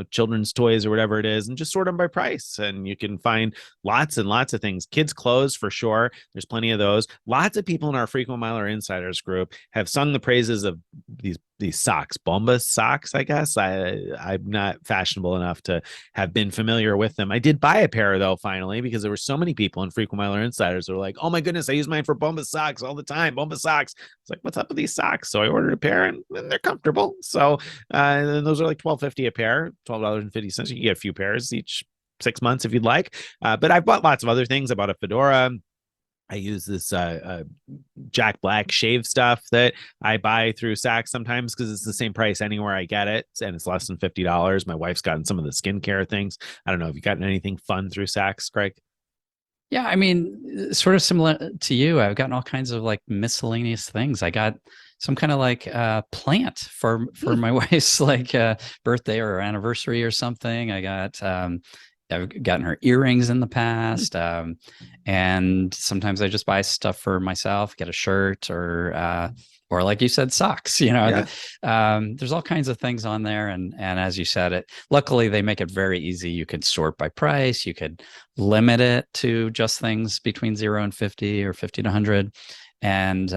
children's toys or whatever it is, and just sort them by price. And you can find lots and lots of things. Kids' clothes, for sure. There's plenty of those. Lots of people in our Frequent Miler Insiders group have sung the praises of these socks, Bomba socks, I guess. I'm not fashionable enough to have been familiar with them. I did buy a pair, though, finally, because there were so many people in Frequent Miler Insiders that were like, oh my goodness, I use mine for Bomba socks all the time. Bomba socks. It's like, what's up with these socks? So I ordered a pair and they're comfortable. So and those are like $12.50 a pair, $12.50. You can get a few pairs each 6 months if you'd like. But I've bought lots of other things. I bought a fedora. I use this Jack Black shave stuff that I buy through Saks sometimes because it's the same price anywhere I get it, and it's less than $50. My wife's gotten some of the skincare things. I don't know. Have you gotten anything fun through Saks, Craig? Yeah, I mean, sort of similar to you. I've gotten all kinds of like miscellaneous things. I got some kind of like plant for my wife's like birthday or anniversary or something. I've gotten her earrings in the past. And sometimes I just buy stuff for myself, get a shirt or like you said, socks, there's all kinds of things on there. And as you said, luckily they make it very easy. You could sort by price. You could limit it to just things between 0 and 50 or 50 to 100. And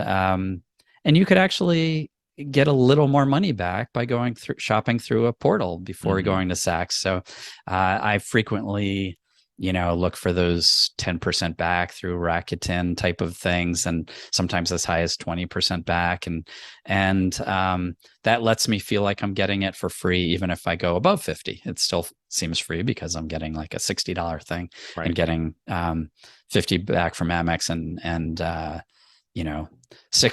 you could actually get a little more money back by going through shopping through a portal before going to Saks. So I frequently, look for those 10% back through Rakuten type of things, and sometimes as high as 20% back. And that lets me feel like I'm getting it for free, even if I go above 50. It still seems free because I'm getting like a $60 thing and getting 50 back from Amex and $6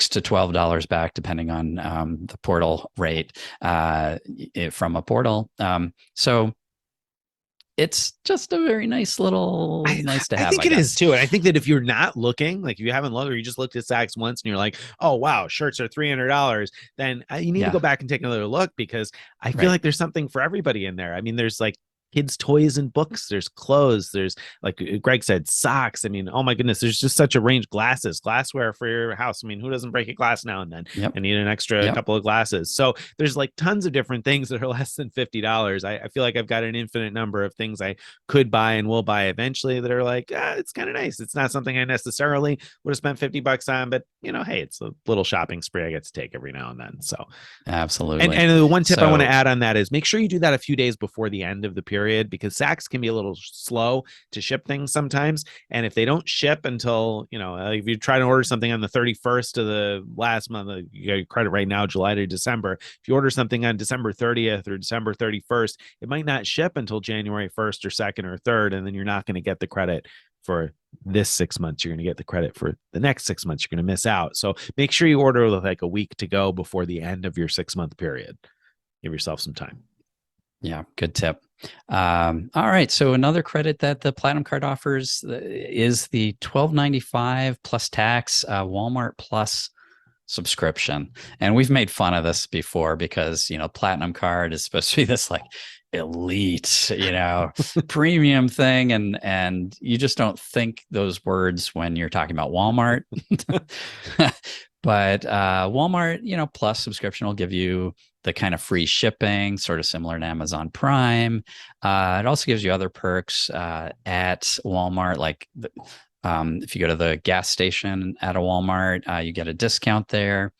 to $12 back, depending on the portal rate from a portal. So it's just a very nice little nice to have. I think it is too. And I think that if you're not looking, like if you haven't looked or you just looked at Saks once and you're like, oh, wow, shirts are $300, then you need to go back and take another look, because I feel like there's something for everybody in there. I mean, there's like kids' toys and books. There's clothes. There's, like Greg said, socks. I mean, oh my goodness, there's just such a range. Glasses, glassware for your house. I mean, who doesn't break a glass now and then Yep. and need an extra couple of glasses? So there's like tons of different things that are less than $50. I feel like I've got an infinite number of things I could buy and will buy eventually that are like, it's kind of nice. It's not something I necessarily would have spent $50 on, but hey, it's a little shopping spree I get to take every now and then. So absolutely. And the one tip I want to add on that is make sure you do that a few days before the end of the period, because Saks can be a little slow to ship things sometimes. And if they don't ship until, if you try to order something on the 31st of the last month, you got credit right now, July to December. If you order something on December 30th or December 31st, it might not ship until January 1st or 2nd or 3rd, and then you're not going to get the credit for this 6 months. You're going to get the credit for the next 6 months. You're going to miss out. So make sure you order with like a week to go before the end of your 6-month period. Give yourself some time. Yeah, good tip. All right. So another credit that the Platinum Card offers is the $12.95 plus tax Walmart Plus subscription. And we've made fun of this before because, Platinum Card is supposed to be this like elite, premium thing. And you just don't think those words when you're talking about Walmart. But Walmart, Plus subscription will give you the kind of free shipping, sort of similar to Amazon Prime. It also gives you other perks at Walmart, like if you go to the gas station at a Walmart, you get a discount there.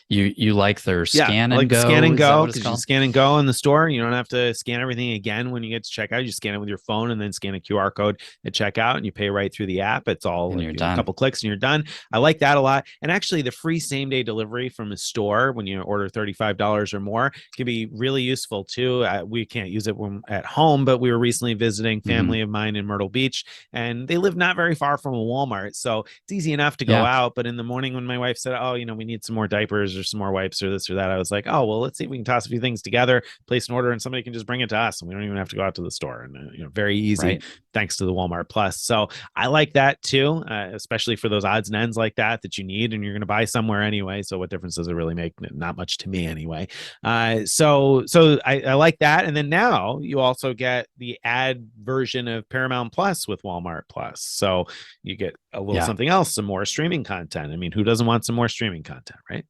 You like their scan and go? Scan and go, because you scan and go in the store. You don't have to scan everything again when you get to checkout. You scan it with your phone and then scan a QR code at checkout, and you pay right through the app. It's all and like, you're done. A couple clicks and you're done. I like that a lot. And actually, the free same-day delivery from a store when you order $35 or more can be really useful too. We can't use it when at home, but we were recently visiting family of mine in Myrtle Beach, and they live not very far from a Walmart, so it's easy enough to go out. But in the morning when my wife said, "Oh, we need some more diapers or some more wipes or this or that," I was like, "Oh, well, let's see if we can toss a few things together, place an order, and somebody can just bring it to us, and we don't even have to go out to the store." And very easy, thanks to the Walmart Plus. So I like that too, especially for those odds and ends like that you need, and you're going to buy somewhere anyway. So what difference does it really make? Not much to me anyway. So I like that. And then now you also get the ad version of Paramount Plus with Walmart Plus. So you get a little something else, some more streaming content. I mean, who doesn't want some more streaming content, right?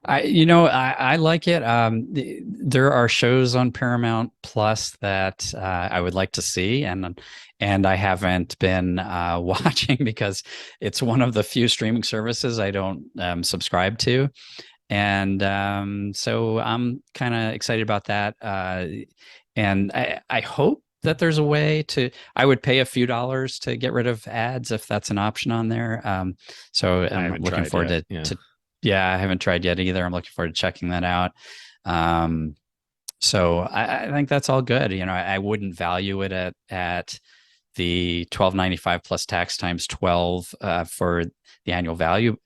I like it. There are shows on Paramount Plus that I would like to see, and I haven't been watching because it's one of the few streaming services I don't subscribe to, and so I'm kind of excited about that. And I hope that there's a way I would pay a few dollars to get rid of ads if that's an option on there. So I'm looking forward to. Yeah, I haven't tried yet either. I'm looking forward to checking that out. So I think that's all good. I wouldn't value it at the $12.95 plus tax times 12 for the annual value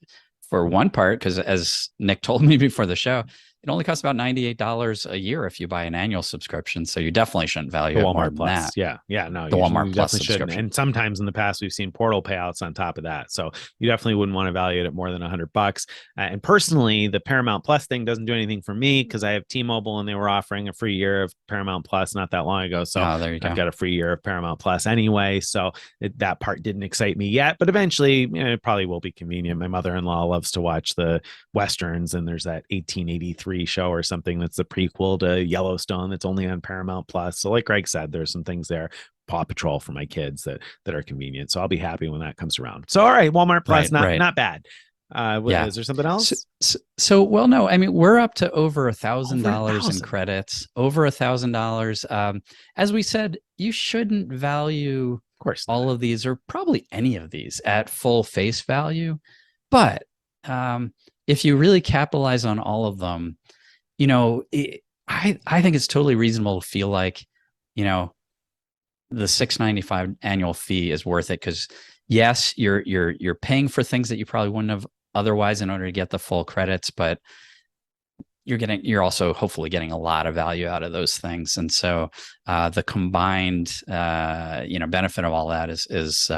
for one part, because as Nick told me before the show, it only costs about $98 a year if you buy an annual subscription. So you definitely shouldn't value the it Walmart more Plus. than that. No, the Walmart you Plus definitely shouldn't. And sometimes in the past, we've seen portal payouts on top of that. So you definitely wouldn't want to value it at more than $100. And personally, the Paramount Plus thing doesn't do anything for me because I have T-Mobile and they were offering a free year of Paramount Plus not that long ago. So there you go. I've got a free year of Paramount Plus anyway. So that part didn't excite me yet, but eventually it probably will be convenient. My mother-in-law loves to watch the Westerns, and there's that 1883 show or something that's the prequel to Yellowstone that's only on Paramount Plus. So like Greg said, there's some things there, Paw Patrol for my kids that are convenient. So I'll be happy when that comes around. So all right, Walmart Plus, not bad. Is there something else? So well, no, I mean, we're up to over $1,000 in credits, over $1,000. As we said, you shouldn't value all of these or probably any of these at full face value. But if you really capitalize on all of them, I think it's totally reasonable to feel like, the $6.95 annual fee is worth it, because yes, you're paying for things that you probably wouldn't have otherwise in order to get the full credits, but you're also hopefully getting a lot of value out of those things. And so the combined benefit of all that is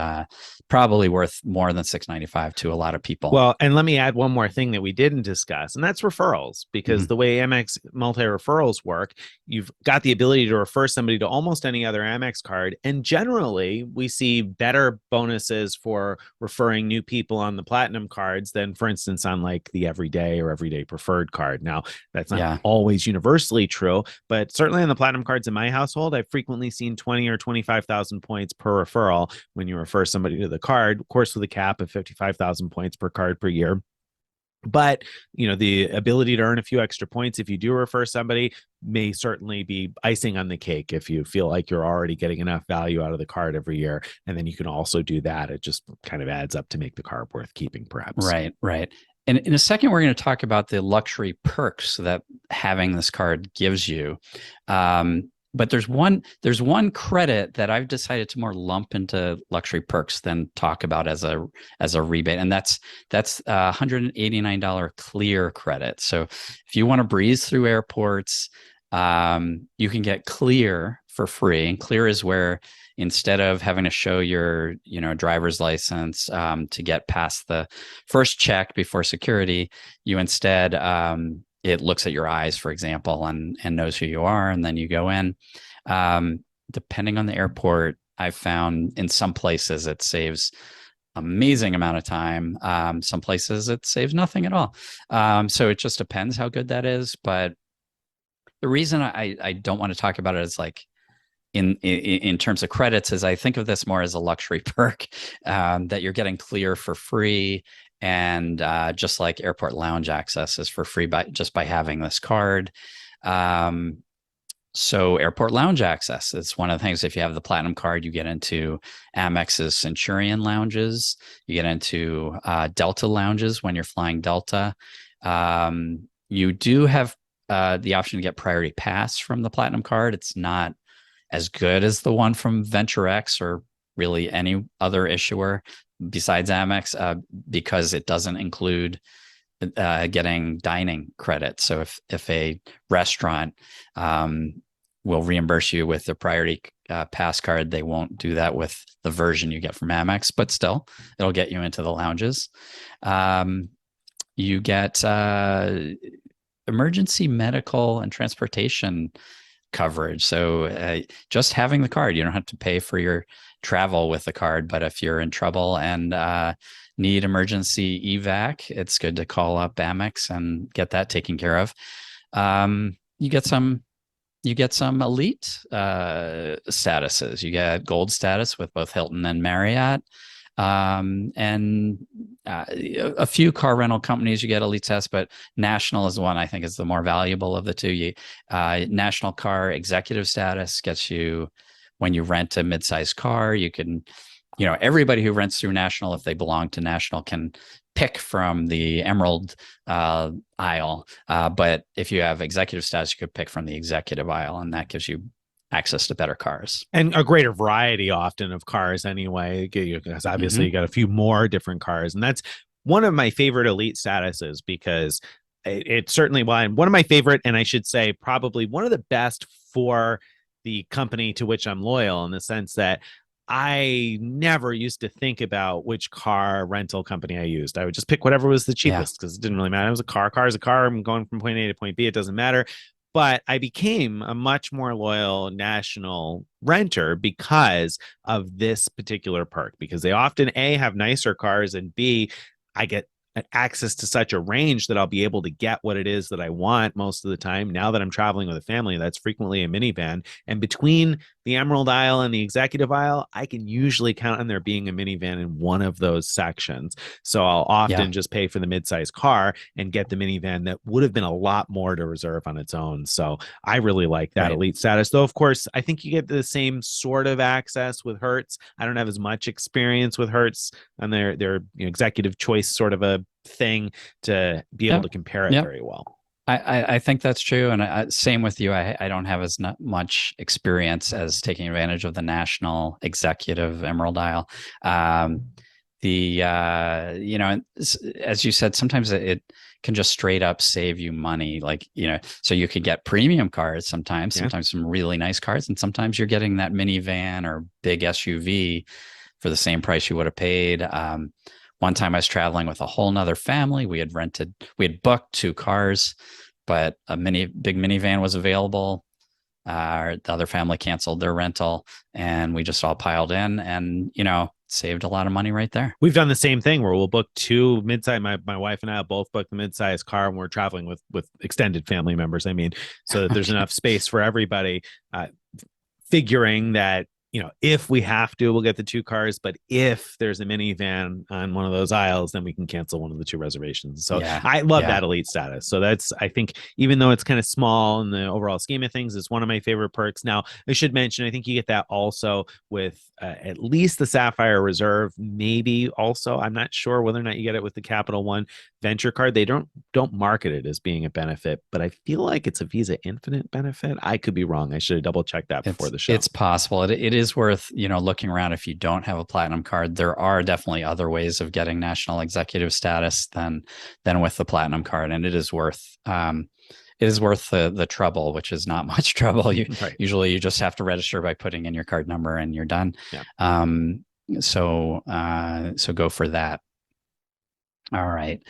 probably worth more than $695 to a lot of people. Well, and let me add one more thing that we didn't discuss, and that's referrals, because the way Amex multi-referrals work, you've got the ability to refer somebody to almost any other Amex card. And generally, we see better bonuses for referring new people on the platinum cards than, for instance, on like the everyday or everyday preferred card. Now, that's not always universally true, but certainly on the platinum cards in my household, I've frequently seen 20 or 25,000 points per referral when you refer somebody to the card, of course, with a cap of 55,000 points per card per year. But, the ability to earn a few extra points if you do refer somebody may certainly be icing on the cake if you feel like you're already getting enough value out of the card every year. And then you can also do that. It just kind of adds up to make the card worth keeping, perhaps. Right. And in a second, we're going to talk about the luxury perks that having this card gives you. But there's one credit that I've decided to more lump into luxury perks than talk about as a rebate, and that's $189 clear credit. So if you want to breeze through airports, you can get clear for free. And clear is where, instead of having to show your driver's license to get past the first check before security, you instead it looks at your eyes, for example, and knows who you are, and then you go in. Depending on the airport, I've found in some places it saves amazing amount of time. Some places it saves nothing at all. So it just depends how good that is. But the reason I don't want to talk about it is like in terms of credits is I think of this more as a luxury perk, that you're getting clear for free. And just like airport lounge access is for free by having this card. So airport lounge access is one of the things. If you have the platinum card, you get into Amex's Centurion lounges. You get into Delta lounges when you're flying Delta. You do have the option to get priority pass from the platinum card. It's not as good as the one from VentureX or really any other issuer besides Amex, because it doesn't include getting dining credit. So if a restaurant will reimburse you with the priority pass card, they won't do that with the version you get from Amex, but still it'll get you into the lounges. You get emergency medical and transportation coverage. So just having the card, you don't have to pay for your travel with the card, but if you're in trouble and need emergency evac, it's good to call up Amex and get that taken care of. You get some elite statuses. You get gold status with both Hilton and Marriott. And a few car rental companies you get elite status, but National is the one I think is the more valuable of the two. National Car Executive status gets you, when you rent a mid-sized car, you can, everybody who rents through National, if they belong to National, can pick from the Emerald aisle. But if you have executive status, you could pick from the executive aisle, and that gives you access to better cars and a greater variety often of cars anyway, because obviously you got a few more different cars. And that's one of my favorite elite statuses, because it's certainly one of my favorite, and I should say probably one of the best for the company to which I'm loyal, in the sense that I never used to think about which car rental company I used. I would just pick whatever was the cheapest, because it didn't really matter. It was a car. Car is a car. I'm going from point A to point B. It doesn't matter. But I became a much more loyal National renter because of this particular perk, because they often A, have nicer cars, and B, I get access to such a range that I'll be able to get what it is that I want most of the time. Now that I'm traveling with a family, that's frequently a minivan. And between the Emerald aisle and the executive aisle, I can usually count on there being a minivan in one of those sections. So I'll often just pay for the midsize car and get the minivan that would have been a lot more to reserve on its own. So I really like that elite status. Though, of course, I think you get the same sort of access with Hertz. I don't have as much experience with Hertz on their executive choice sort of a thing to be able to compare it very well. I think that's true. And same with you. I don't have as much experience as taking advantage of the National Executive Emerald Aisle. as you said, sometimes it can just straight up save you money. Like, so you could get premium cars Yeah. sometimes some really nice cars, and sometimes you're getting that minivan or big SUV for the same price you would have paid. One time I was traveling with a whole nother family. We had booked 2 cars, but a big minivan was available. The other family canceled their rental, and we just all piled in, and saved a lot of money right there. We've done the same thing where we'll book 2 midsize. My wife and I will both book the midsize car, and we're traveling with extended family members. I mean, so that there's Okay. enough space for everybody. Figuring that, if we have to, we'll get the 2 cars. But if there's a minivan on one of those aisles, then we can cancel one of the 2 reservations. So Yeah. I love Yeah. that elite status. So that's, I think, even though it's kind of small in the overall scheme of things, it's one of my favorite perks. Now, I should mention, I think you get that also with at least the Sapphire Reserve, maybe also. I'm not sure whether or not you get it with the Capital One Venture card. They don't market it as being a benefit, but I feel like it's a Visa Infinite benefit. I could be wrong. I should have double checked that before the show. It's possible. It is worth, looking around. If you don't have a platinum card, there are definitely other ways of getting national executive status than with the platinum card, and it is worth the trouble, which is not much trouble. Right. Usually you just have to register by putting in your card number and you're done. Yeah. So go for that. All right.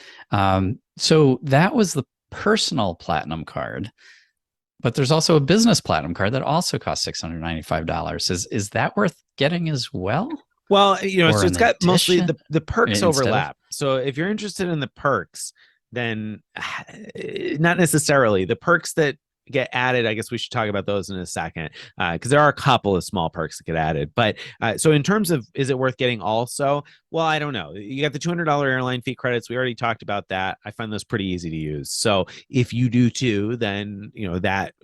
So that was the personal platinum card, but there's also a business platinum card that also costs $695. Is that worth getting as well? Well, so it's got mostly the perks overlap. Of? So if you're interested in the perks, then not necessarily. The perks that get added, I guess we should talk about those in a second, because there are a couple of small perks that get added. But so in terms of, is it worth getting also? Well, I don't know. You got the $200 airline fee credits. We already talked about that. I find those pretty easy to use. So if you do too, then that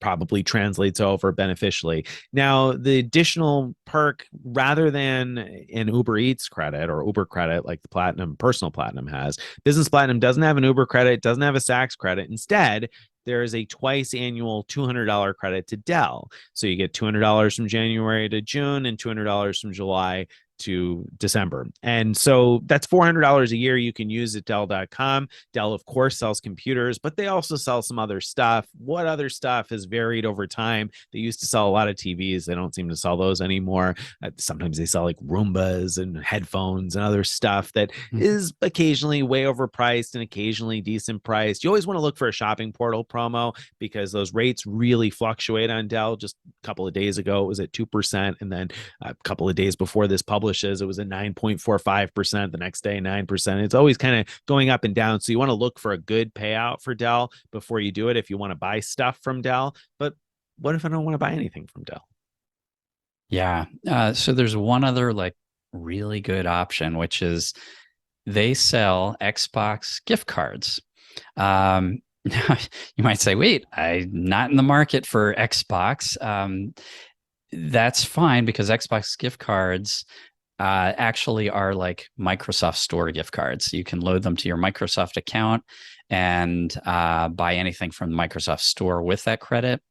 probably translates over beneficially. Now, the additional perk, rather than an Uber Eats credit or Uber credit like the Platinum, personal Platinum has, Business Platinum doesn't have an Uber credit, doesn't have a Saks credit. Instead, there is a twice annual $200 credit to Dell. So you get $200 from January to June and $200 from July to December. And so that's $400 a year you can use at Dell.com. Dell, of course, sells computers, but they also sell some other stuff. What other stuff has varied over time? They used to sell a lot of TVs. They don't seem to sell those anymore. Sometimes they sell like Roombas and headphones and other stuff that is occasionally way overpriced and occasionally decent priced. You always want to look for a shopping portal promo because those rates really fluctuate on Dell. Just a couple of days ago, it was at 2%. And then a couple of days before this publishes, it was at 9.45%. The next day, 9%. It's always kind of going up and down. So you want to look for a good payout for Dell before you do it if you want to buy stuff from Dell. But what if I don't want to buy anything from Dell? Yeah. So there's one other like really good option, which is they sell Xbox gift cards. You might say, wait, I'm not in the market for Xbox. That's fine because Xbox gift cards actually are like Microsoft Store gift cards. You can load them to your Microsoft account and buy anything from the Microsoft Store with that credit.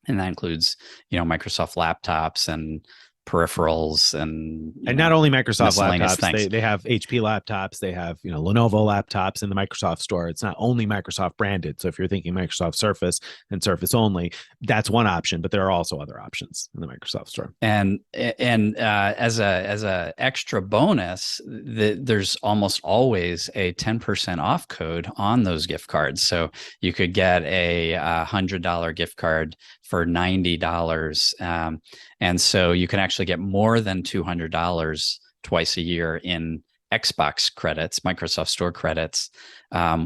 And that includes, Microsoft laptops and peripherals and not only Microsoft laptops, they have HP laptops, they have Lenovo laptops in the Microsoft Store. It's not only Microsoft branded. So if you're thinking Microsoft Surface and Surface only, that's one option, but there are also other options in the Microsoft Store. And as a extra bonus, there's almost always a 10% off code on those gift cards. So you could get a $100 gift card for $90. And so you can actually get more than $200 twice a year in Xbox credits, Microsoft Store credits,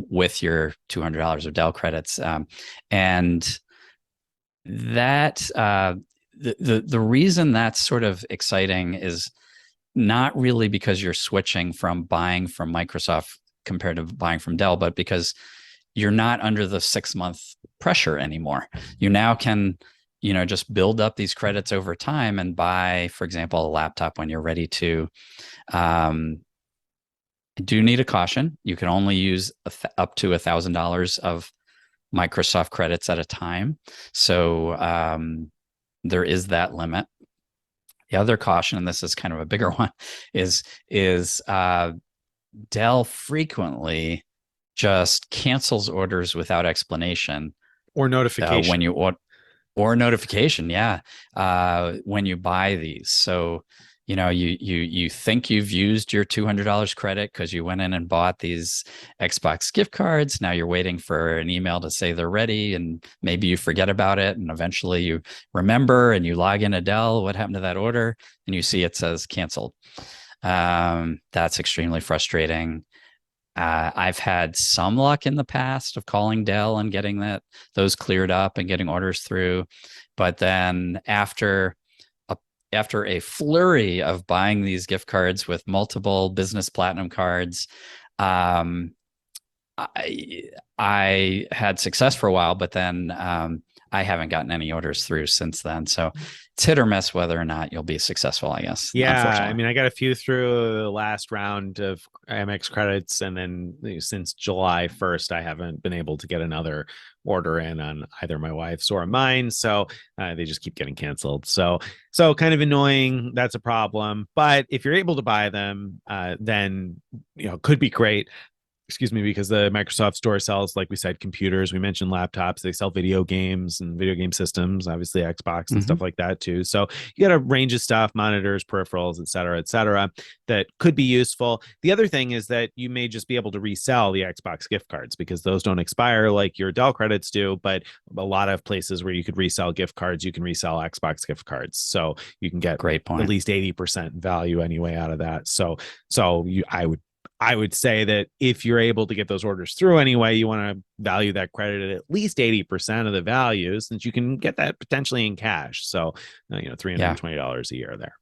with your $200 of Dell credits. And that the reason that's sort of exciting is not really because you're switching from buying from Microsoft compared to buying from Dell, but because you're not under the 6-month pressure anymore. You now can just build up these credits over time and buy, for example, a laptop when you're ready to. I do need a caution. You can only use up to $1,000 of Microsoft credits at a time. So there is that limit. The other caution, and this is kind of a bigger one, is Dell frequently just cancels orders without explanation or notification. when you order, or notification, yeah, when you buy these. So, you think you've used your $200 credit because you went in and bought these Xbox gift cards. Now you're waiting for an email to say they're ready, and maybe you forget about it, and eventually you remember and you log in to Dell. What happened to that order? And you see it says canceled. That's extremely frustrating. I've had some luck in the past of calling Dell and getting those cleared up and getting orders through, but then after a flurry of buying these gift cards with multiple business platinum cards, I had success for a while, but then I haven't gotten any orders through since then. So it's hit or miss whether or not you'll be successful, I guess. Yeah, I mean, I got a few through the last round of Amex credits, and then since July 1st, I haven't been able to get another order in on either my wife's or mine. So they just keep getting canceled. So kind of annoying. That's a problem. But if you're able to buy them, then could be great. Excuse me, because the Microsoft store sells, like we said, computers. We mentioned laptops. They sell video games and video game systems, obviously Xbox and stuff like that too. So you got a range of stuff, monitors, peripherals, et cetera, that could be useful. The other thing is that you may just be able to resell the Xbox gift cards because those don't expire like your Dell credits do. But a lot of places where you could resell gift cards, you can resell Xbox gift cards. So you can get great point, at least 80% value anyway out of that. So I would say that if you're able to get those orders through anyway, you want to value that credit at least 80% of the value, since you can get that potentially in cash. So, $320 a year there.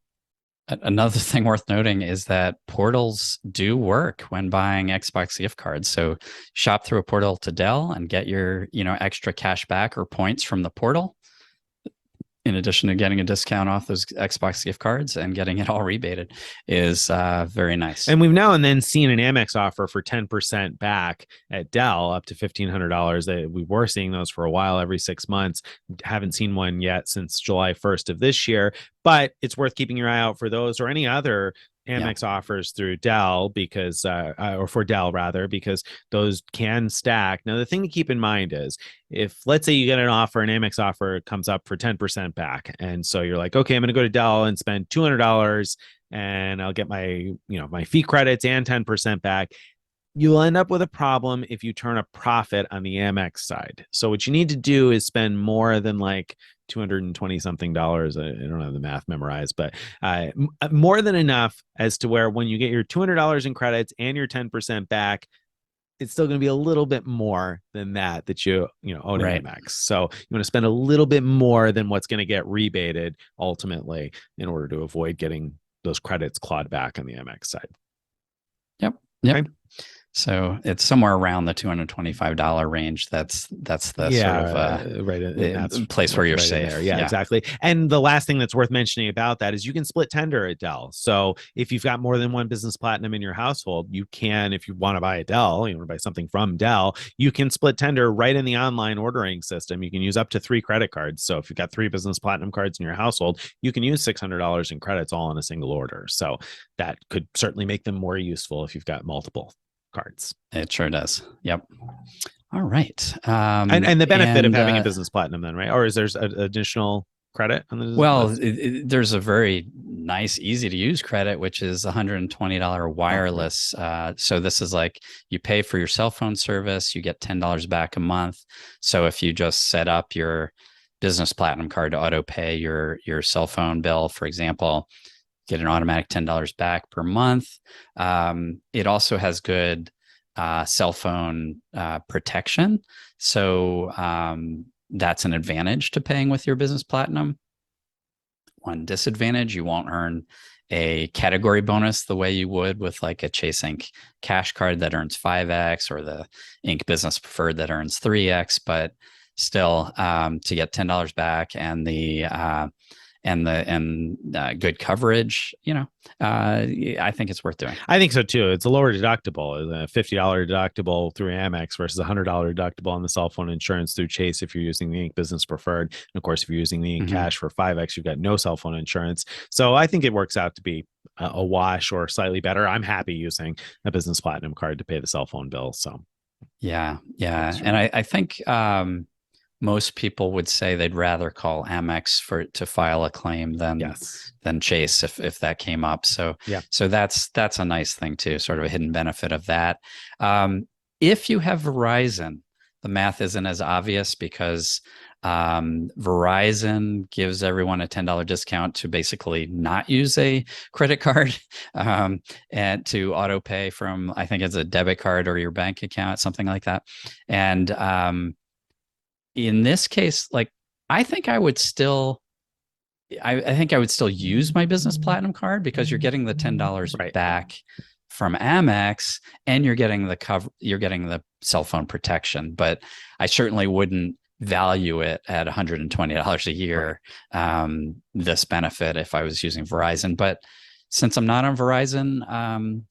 Another thing worth noting is that portals do work when buying Xbox gift cards. So shop through a portal to Dell and get your, extra cash back or points from the portal, in addition to getting a discount off those Xbox gift cards and getting it all rebated, is very nice. And we've now and then seen an Amex offer for 10% back at Dell, up to $1,500. We were seeing those for a while, every 6 months. Haven't seen one yet since July 1st of this year, but it's worth keeping your eye out for those or any other Amex offers through Dell, because or for Dell rather, because those can stack. Now, the thing to keep in mind is, if let's say you get an Amex offer comes up for 10% back, and so you're like, okay, I'm going to go to Dell and spend $200 and I'll get my my fee credits and 10% back. You'll end up with a problem if you turn a profit on the Amex side. So what you need to do is spend more than like $220 something. I don't have the math memorized, but more than enough as to where when you get your $200 in credits and your 10% back, it's still going to be a little bit more than that you own an Amex. So you want to spend a little bit more than what's going to get rebated ultimately in order to avoid getting those credits clawed back on the Amex side. Yep. Okay. So it's somewhere around the $225 range. That's the sort of place where you're safe. Yeah, exactly. And the last thing that's worth mentioning about that is you can split tender at Dell. So if you've got more than one business platinum in your household, you can, if you want to buy a Dell, you want to buy something from Dell, you can split tender right in the online ordering system. You can use up to 3 credit cards. So if you've got 3 business platinum cards in your household, you can use $600 in credits all in a single order. So that could certainly make them more useful if you've got multiple cards. It sure does. Yep. All right. And the benefit of having a business platinum then, right? Or is there an additional credit on the Well, there's a very nice, easy to use credit, which is $120 wireless. So this is like, you pay for your cell phone service, you get $10 back a month. So if you just set up your business platinum card to auto pay your cell phone bill, for example, get an automatic $10 back per month. It also has good cell phone protection. So that's an advantage to paying with your business platinum. One disadvantage, you won't earn a category bonus the way you would with like a Chase Ink cash card that earns 5x, or the Ink Business Preferred that earns 3x. But still, to get $10 back and the good coverage, I think it's worth doing. I think so too. It's a lower deductible, a $50 deductible through Amex versus a $100 deductible on the cell phone insurance through Chase if you're using the Inc. Business Preferred. And of course, if you're using the Inc. Cash for 5X, you've got no cell phone insurance. So I think it works out to be a wash or slightly better. I'm happy using a Business Platinum card to pay the cell phone bill. So yeah. And I think most people would say they'd rather call Amex to file a claim than Chase if that came up. So so that's a nice thing too, sort of a hidden benefit of that. If you have Verizon, the math isn't as obvious because Verizon gives everyone a $10 discount to basically not use a credit card and to auto pay from, I think it's a debit card or your bank account, something like that. And in this case, like, I think I would still use my Business Platinum card because you're getting the $10 back from Amex and you're getting the cell phone protection. But I certainly wouldn't value it at $120 a year, this benefit, if I was using Verizon. But since I'm not on Verizon,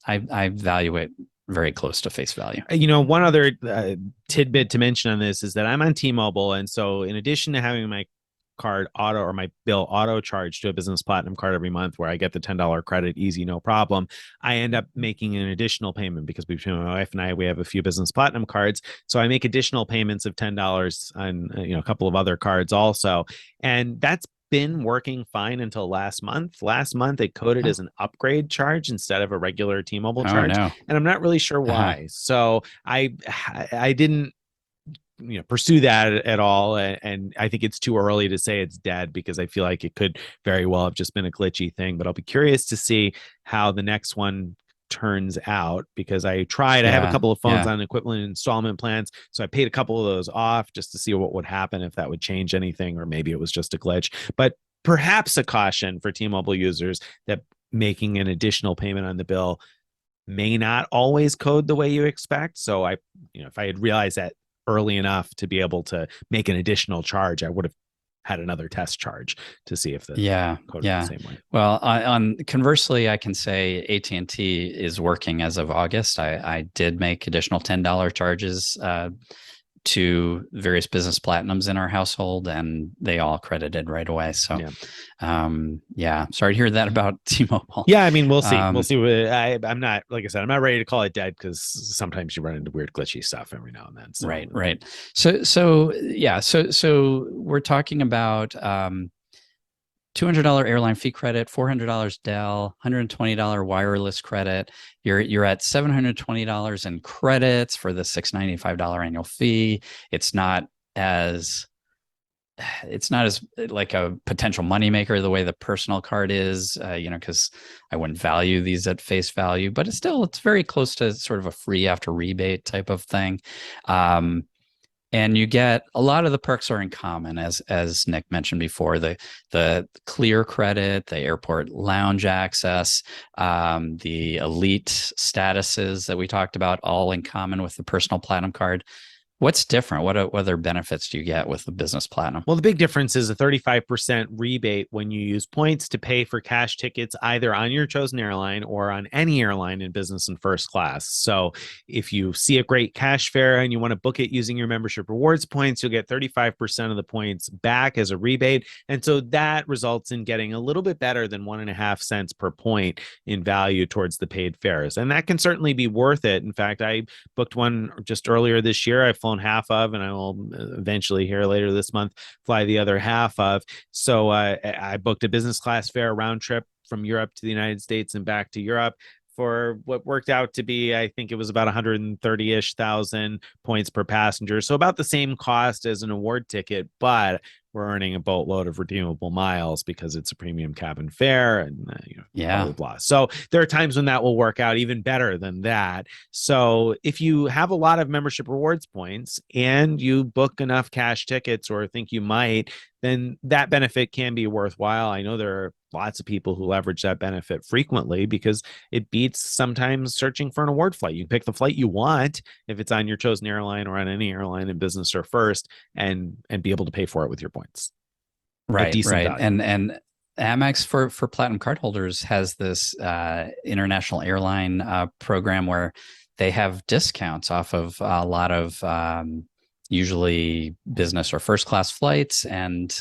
I value it very close to face value. One other tidbit to mention on this is that I'm on T-Mobile. And so in addition to having my card my bill auto charged to a Business Platinum card every month where I get the $10 credit easy, no problem, I end up making an additional payment because between my wife and I, we have a few Business Platinum cards. So I make additional payments of $10 on, a couple of other cards also. And that's been working fine until last month. Last month, it coded as an upgrade charge instead of a regular T-Mobile charge. No. And I'm not really sure why. So I didn't pursue that at all. And I think it's too early to say it's dead because I feel like it could very well have just been a glitchy thing. But I'll be curious to see how the next one turns out because I have a couple of phones on equivalent installment plans. So I paid a couple of those off just to see what would happen, if that would change anything, or maybe it was just a glitch. But perhaps a caution for T-Mobile users that making an additional payment on the bill may not always code the way you expect. So if I had realized that early enough to be able to make an additional charge, I would have had another test charge to see if the code is the same way. Well, on conversely, I can say AT&T is working as of August. I did make additional $10 charges to various Business Platinums in our household, and they all credited right away. So, sorry to hear that about T-Mobile. Yeah, I mean, we'll see. We'll see. I'm not, like I said, I'm not ready to call it dead because sometimes you run into weird glitchy stuff every now and then. So. Right. So we're talking about $200 airline fee credit, $400 Dell, $120 wireless credit. You're at $720 in credits for the $695 annual fee. It's not as like a potential moneymaker the way the personal card is, because I wouldn't value these at face value, but it's very close to sort of a free after rebate type of thing. And you get a lot of the perks are in common, as Nick mentioned before, the clear credit, the airport lounge access, the elite statuses that we talked about, all in common with the personal platinum card. What's different? What other benefits do you get with the Business Platinum? Well, the big difference is a 35% rebate when you use points to pay for cash tickets either on your chosen airline or on any airline in business and first class. So if you see a great cash fare and you want to book it using your membership rewards points, you'll get 35% of the points back as a rebate. And so that results in getting a little bit better than 1.5 cents per point in value towards the paid fares. And that can certainly be worth it. In fact, I booked one just earlier this year. I've flown half of, and I will eventually here later this month fly the other half of. So I booked a business class fare round trip from Europe to the United States and back to Europe for what worked out to be, I think it was about 130-ish thousand points per passenger. So about the same cost as an award ticket, but we're earning a boatload of redeemable miles because it's a premium cabin fare and blah, blah, blah. So there are times when that will work out even better than that. So if you have a lot of membership rewards points and you book enough cash tickets or think you might, then that benefit can be worthwhile. I know there are lots of people who leverage that benefit frequently because it beats sometimes searching for an award flight. You can pick the flight you want if it's on your chosen airline or on any airline in business or first, and be able to pay for it with your points. Right. Value. And Amex for platinum card holders has this international airline program where they have discounts off of a lot of usually business or first class flights, and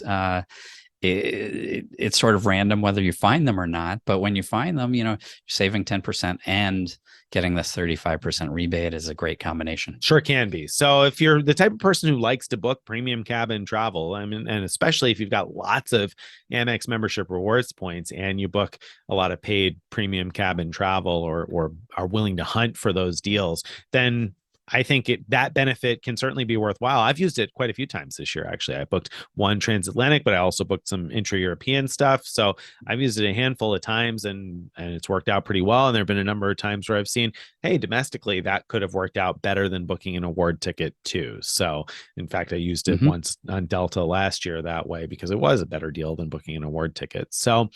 it's sort of random whether you find them or not. But when you find them, you're saving 10% and getting this 35% rebate is a great combination. Sure can be. So if you're the type of person who likes to book premium cabin travel, I mean, and especially if you've got lots of Amex membership rewards points and you book a lot of paid premium cabin travel or are willing to hunt for those deals, then I think that benefit can certainly be worthwhile. I've used it quite a few times this year. Actually, I booked one transatlantic, but I also booked some intra-European stuff. So I've used it a handful of times, and it's worked out pretty well. And there have been a number of times where I've seen, hey, domestically, that could have worked out better than booking an award ticket too. So in fact, I used it once on Delta last year that way because it was a better deal than booking an award ticket. So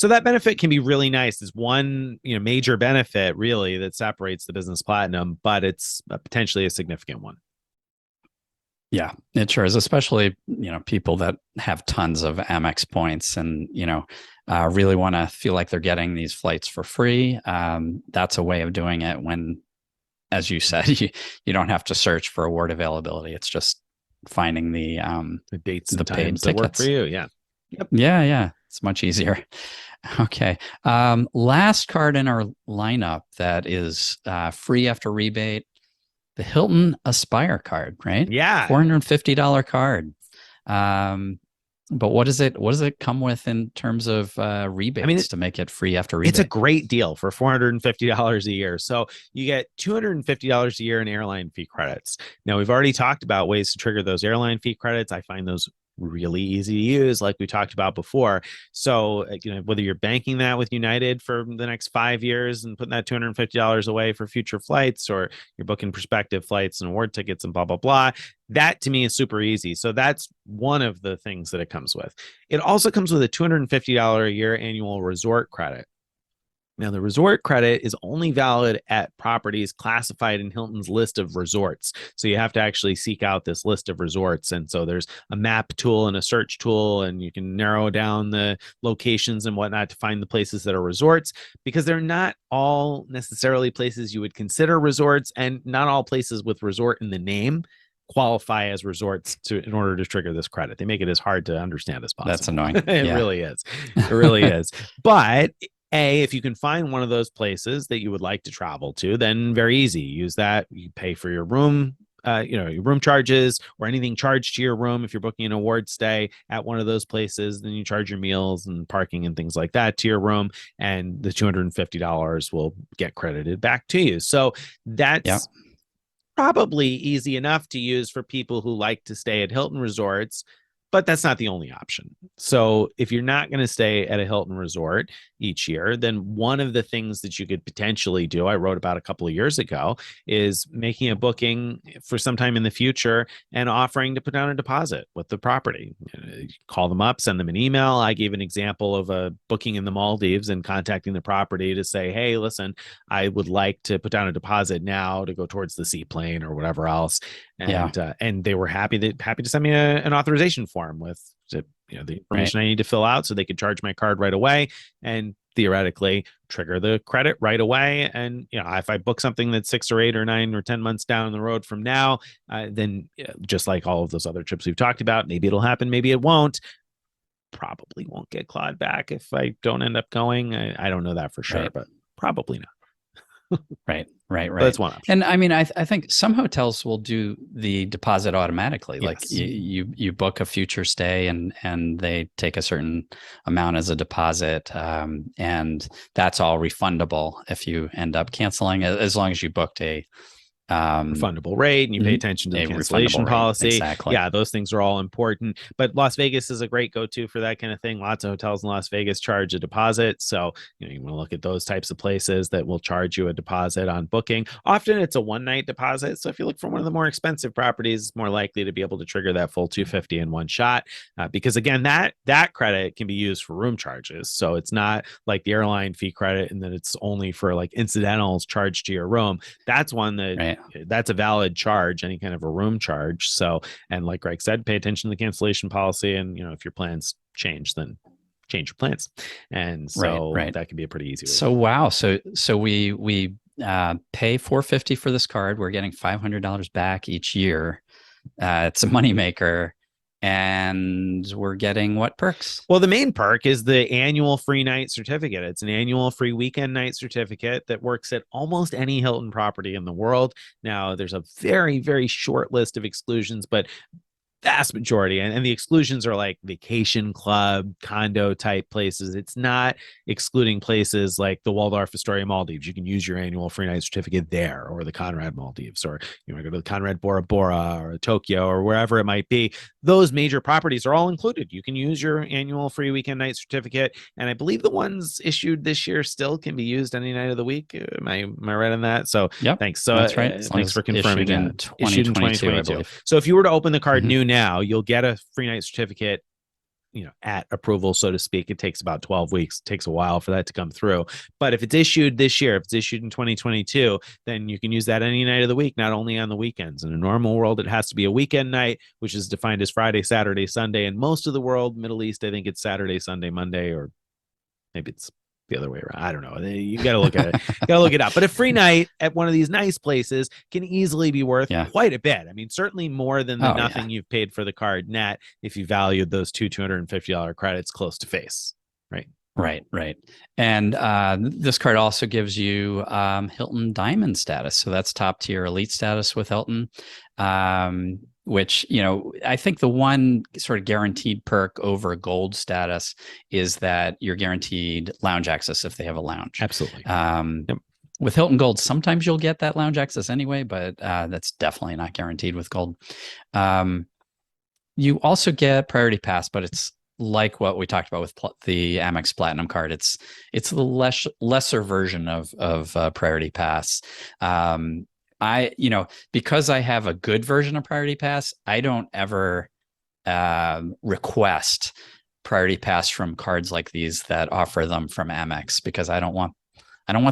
that benefit can be really nice. It's one major benefit really that separates the business platinum, but it's potentially a significant one. Yeah, it sure is, especially, people that have tons of Amex points and, really want to feel like they're getting these flights for free. That's a way of doing it when, as you said, you don't have to search for award availability. It's just finding the dates and times that work for you. Yeah. Yep. Yeah. It's much easier. Okay. Last card in our lineup that is free after rebate, the Hilton Aspire card, right? Yeah. $450 card. But what does it come with in terms of rebates to make it free after rebate? It's a great deal for $450 a year. So you get $250 a year in airline fee credits. Now, we've already talked about ways to trigger those airline fee credits. I find those really easy to use, like we talked about before. So, whether you're banking that with United for the next 5 years and putting that $250 away for future flights, or you're booking prospective flights and award tickets and blah, blah, blah, that to me is super easy. So that's one of the things that it comes with. It also comes with a $250 a year annual resort credit. Now, the resort credit is only valid at properties classified in Hilton's list of resorts. So you have to actually seek out this list of resorts. And so there's a map tool and a search tool, and you can narrow down the locations and whatnot to find the places that are resorts, because they're not all necessarily places you would consider resorts, and not all places with resort in the name qualify as resorts in order to trigger this credit. They make it as hard to understand as possible. That's annoying. It really is. It really is. But if you can find one of those places that you would like to travel to, then very easy. Use that. You pay for your room, your room charges or anything charged to your room. If you're booking an award stay at one of those places, then you charge your meals and parking and things like that to your room, and the $250 will get credited back to you. So that's probably easy enough to use for people who like to stay at Hilton resorts. But that's not the only option. So if you're not going to stay at a Hilton resort each year, then one of the things that you could potentially do, I wrote about a couple of years ago, is making a booking for sometime in the future and offering to put down a deposit with the property. You call them up, send them an email. I gave an example of a booking in the Maldives and contacting the property to say, hey, listen, I would like to put down a deposit now to go towards the seaplane or whatever else. And they were happy to send me an authorization form with the information I need to fill out, so they could charge my card right away and theoretically trigger the credit right away. And if I book something that's 6 or 8 or 9 or 10 months down the road from now, then just like all of those other trips we've talked about, maybe it'll happen, maybe it won't. Probably won't get clawed back if I don't end up going. I don't know that for sure, but probably not. Right. That's one option. And I mean, I think some hotels will do the deposit automatically. Yes. Like you book a future stay and they take a certain amount as a deposit, and that's all refundable if you end up canceling, as long as you booked a refundable rate and you pay attention to the cancellation policy. Exactly. Yeah, those things are all important. But Las Vegas is a great go-to for that kind of thing. Lots of hotels in Las Vegas charge a deposit. So you want to look at those types of places that will charge you a deposit on booking. Often it's a one-night deposit. So if you look for one of the more expensive properties, it's more likely to be able to trigger that full $250 in one shot. Because again, that credit can be used for room charges. So it's not like the airline fee credit and then it's only for like incidentals charged to your room. That's one that that's a valid charge, any kind of a room charge. So, and like Greg said, pay attention to the cancellation policy. And, if your plans change, then change your plans. And so right. that can be a pretty easy way. So wow. So we pay $450 for this card. We're getting $500 back each year. It's a moneymaker. And we're getting what perks? Well, the main perk is the annual free night certificate. It's an annual free weekend night certificate that works at almost any Hilton property in the world. Now, there's a very, very short list of exclusions, but vast majority, and the exclusions are like vacation club, condo type places. It's not excluding places like the Waldorf Astoria Maldives. You can use your annual free night certificate there, or the Conrad Maldives, or you want to go to the Conrad Bora Bora or Tokyo or wherever it might be. Those major properties are all included. You can use your annual free weekend night certificate, and I believe the ones issued this year still can be used any night of the week. Am I right on that? So yep, thanks. So that's right. Thanks for confirming that. Issued in 2022, I believe. So if you were to open the card new now, you'll get a free night certificate, at approval, so to speak. It takes about 12 weeks. It takes a while for that to come through. But if it's issued this year, if it's issued in 2022, then you can use that any night of the week, not only on the weekends. In a normal world, it has to be a weekend night, which is defined as Friday, Saturday, Sunday. In most of the world, Middle East, I think it's Saturday, Sunday, Monday, or maybe it's the other way around. I don't know. You got to look at it. You got to look it up. But a free night at one of these nice places can easily be worth quite a bit. I mean, certainly more than the nothing you've paid for the card net if you valued those two $250 credits close to face. Right. And this card also gives you Hilton Diamond status. So that's top tier elite status with Hilton. Which, I think the one sort of guaranteed perk over gold status is that you're guaranteed lounge access if they have a lounge. Absolutely. Yep. With Hilton Gold, sometimes you'll get that lounge access anyway, but that's definitely not guaranteed with gold. You also get priority pass, but it's like what we talked about with the Amex Platinum card. It's the lesser version of priority pass. Because I have a good version of Priority Pass, I don't ever request Priority Pass from cards like these that offer them from Amex, because I don't want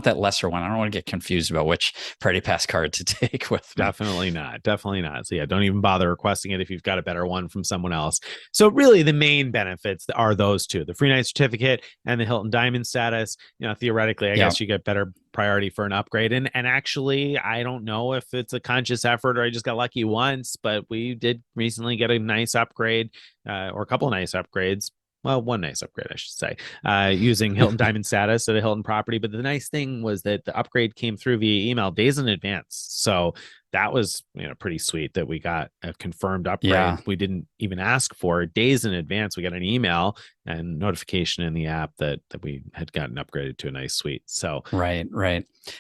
that lesser one. I don't want to get confused about which Priority Pass card to take with me. Definitely not. So yeah, don't even bother requesting it if you've got a better one from someone else. So really the main benefits are those two, the free night certificate and the Hilton Diamond status. Theoretically, I guess you get better priority for an upgrade. And actually, I don't know if it's a conscious effort or I just got lucky once, but we did recently get a nice upgrade or a couple of nice upgrades. Well, one nice upgrade, I should say, using Hilton Diamond status at a Hilton property. But the nice thing was that the upgrade came through via email days in advance. So that was pretty sweet that we got a confirmed upgrade. Yeah. We didn't even ask for days in advance. We got an email and notification in the app that we had gotten upgraded to a nice suite. So right.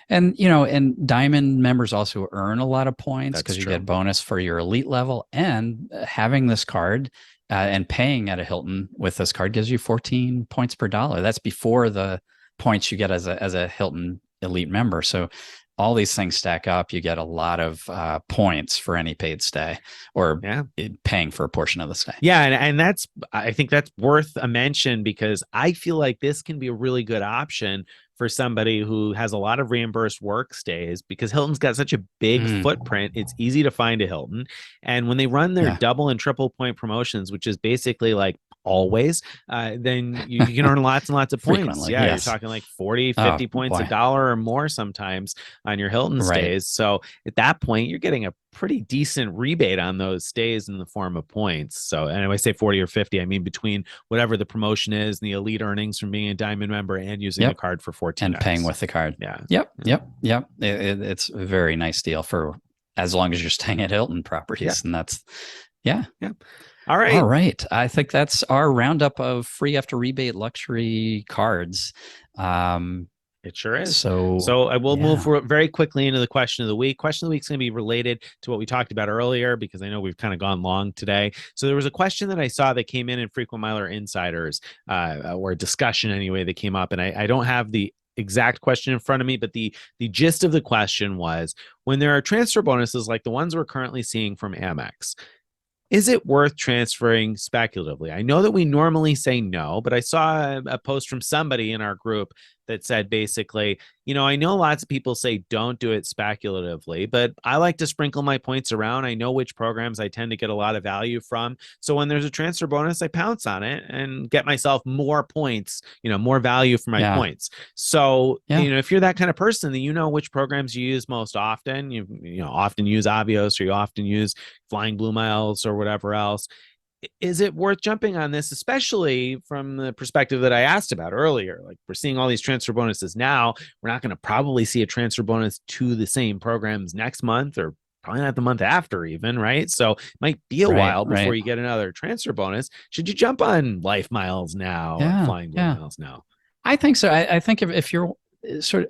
And and Diamond members also earn a lot of points because you get bonus for your elite level, and having this card and paying at a Hilton with this card gives you 14 points per dollar. That's before the points you get as a Hilton elite member. So all these things stack up. You get a lot of points for any paid stay or paying for a portion of the stay. Yeah. And I think that's worth a mention, because I feel like this can be a really good option for somebody who has a lot of reimbursed work stays, because Hilton's got such a big footprint. It's easy to find a Hilton. And when they run their double and triple point promotions, which is basically like always, then you can earn lots and lots of points. Yeah, you're talking like 40, 50 points, $1 or more sometimes on your Hilton stays. So at that point, you're getting a pretty decent rebate on those stays in the form of points. So, and when I say 40 or 50, I mean between whatever the promotion is and the elite earnings from being a Diamond member and using the card for 14 and paying with the card. Yeah. Yep. It's a very nice deal for as long as you're staying at Hilton properties. And that's, All right. I think that's our roundup of free after rebate luxury cards. It sure is. So I will move very quickly into the question of the week. Question of the week is going to be related to what we talked about earlier, because I know we've kind of gone long today. So there was a question that I saw that came in Frequent Miler Insiders, or a discussion anyway that came up, and I don't have the exact question in front of me, but the gist of the question was, when there are transfer bonuses like the ones we're currently seeing from Amex, is it worth transferring speculatively? I know that we normally say no, but I saw a post from somebody in our group that said basically, I know lots of people say don't do it speculatively, but I like to sprinkle my points around. I know which programs I tend to get a lot of value from. So when there's a transfer bonus, I pounce on it and get myself more points, more value for my Yeah. points. So, Yeah. if you're that kind of person, then you know which programs you use most often. You often use Avios, or you often use Flying Blue Miles or whatever else. Is it worth jumping on this, especially from the perspective that I asked about earlier? Like, we're seeing all these transfer bonuses now. We're not going to probably see a transfer bonus to the same programs next month, or probably not the month after even, right? So it might be a Right. while before Right. you get another transfer bonus. Should you jump on Life Miles now or Yeah. Flying Blue Yeah. Miles now? I think so. I think if you're